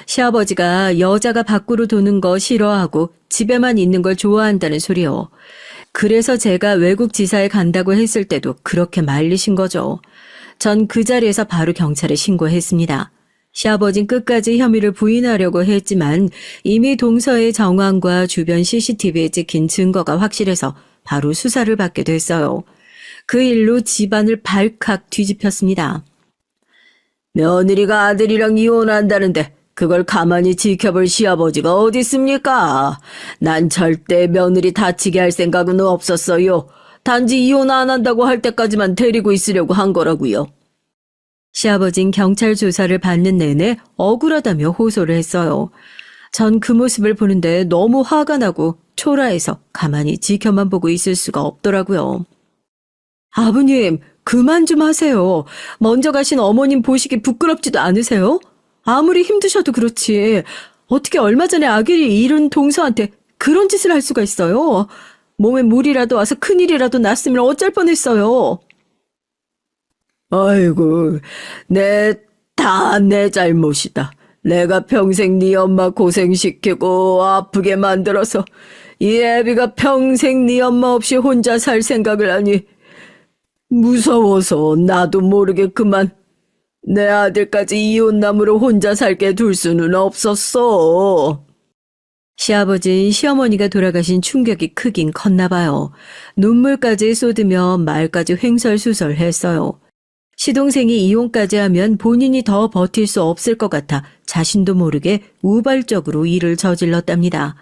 시아버지가 여자가 밖으로 도는 거 싫어하고 집에만 있는 걸 좋아한다는 소리요. 그래서 제가 외국 지사에 간다고 했을 때도 그렇게 말리신 거죠. 전 그 자리에서 바로 경찰에 신고했습니다. 시아버진 끝까지 혐의를 부인하려고 했지만 이미 동서의 정황과 주변 CCTV에 찍힌 증거가 확실해서 바로 수사를 받게 됐어요. 그 일로 집안을 발칵 뒤집혔습니다. 며느리가 아들이랑 이혼한다는데 그걸 가만히 지켜볼 시아버지가 어디 있습니까? 난 절대 며느리 다치게 할 생각은 없었어요. 단지 이혼 안 한다고 할 때까지만 데리고 있으려고 한 거라고요. 시아버진 경찰 조사를 받는 내내 억울하다며 호소를 했어요. 전 그 모습을 보는데 너무 화가 나고 초라해서 가만히 지켜만 보고 있을 수가 없더라고요. 아버님, 그만 좀 하세요. 먼저 가신 어머님 보시기 부끄럽지도 않으세요? 아무리 힘드셔도 그렇지. 어떻게 얼마 전에 아기를 잃은 동서한테 그런 짓을 할 수가 있어요? 몸에 물이라도 와서 큰일이라도 났으면 어쩔 뻔했어요. 아이고, 다 내 잘못이다. 내가 평생 네 엄마 고생시키고 아프게 만들어서 이 애비가 평생 네 엄마 없이 혼자 살 생각을 하니 무서워서 나도 모르게 그만 내 아들까지 이혼남으로 혼자 살게 둘 수는 없었어. 시아버진 시어머니가 돌아가신 충격이 크긴 컸나 봐요. 눈물까지 쏟으며 말까지 횡설수설했어요. 시동생이 이혼까지 하면 본인이 더 버틸 수 없을 것 같아 자신도 모르게 우발적으로 일을 저질렀답니다.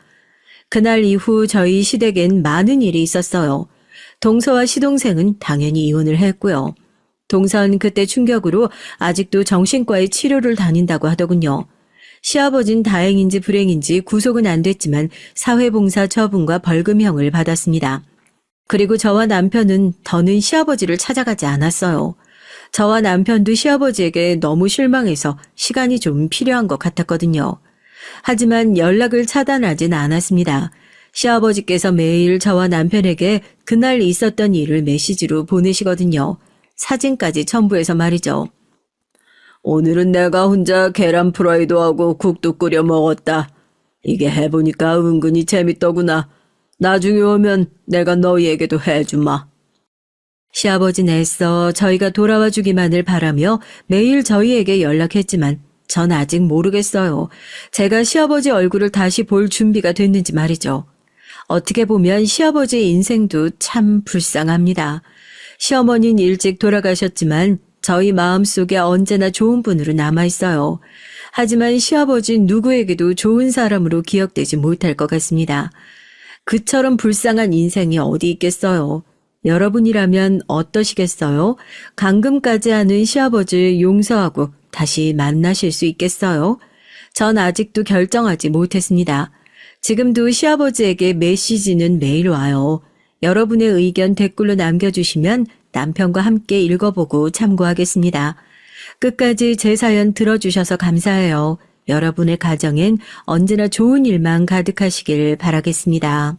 그날 이후 저희 시댁엔 많은 일이 있었어요. 동서와 시동생은 당연히 이혼을 했고요. 동서는 그때 충격으로 아직도 정신과에 치료를 다닌다고 하더군요. 시아버진 다행인지 불행인지 구속은 안 됐지만 사회봉사 처분과 벌금형을 받았습니다. 그리고 저와 남편은 더는 시아버지를 찾아가지 않았어요. 저와 남편도 시아버지에게 너무 실망해서 시간이 좀 필요한 것 같았거든요. 하지만 연락을 차단하진 않았습니다. 시아버지께서 매일 저와 남편에게 그날 있었던 일을 메시지로 보내시거든요. 사진까지 첨부해서 말이죠. 오늘은 내가 혼자 계란 프라이도 하고 국도 끓여 먹었다. 이게 해보니까 은근히 재밌더구나. 나중에 오면 내가 너희에게도 해주마. 시아버지는 애써 저희가 돌아와 주기만을 바라며 매일 저희에게 연락했지만 전 아직 모르겠어요. 제가 시아버지 얼굴을 다시 볼 준비가 됐는지 말이죠. 어떻게 보면 시아버지의 인생도 참 불쌍합니다. 시어머니는 일찍 돌아가셨지만 저희 마음속에 언제나 좋은 분으로 남아있어요. 하지만 시아버지는 누구에게도 좋은 사람으로 기억되지 못할 것 같습니다. 그처럼 불쌍한 인생이 어디 있겠어요. 여러분이라면 어떠시겠어요? 감금까지 하는 시아버지를 용서하고 다시 만나실 수 있겠어요? 전 아직도 결정하지 못했습니다. 지금도 시아버지에게 메시지는 매일 와요. 여러분의 의견 댓글로 남겨주시면 남편과 함께 읽어보고 참고하겠습니다. 끝까지 제 사연 들어주셔서 감사해요. 여러분의 가정엔 언제나 좋은 일만 가득하시길 바라겠습니다.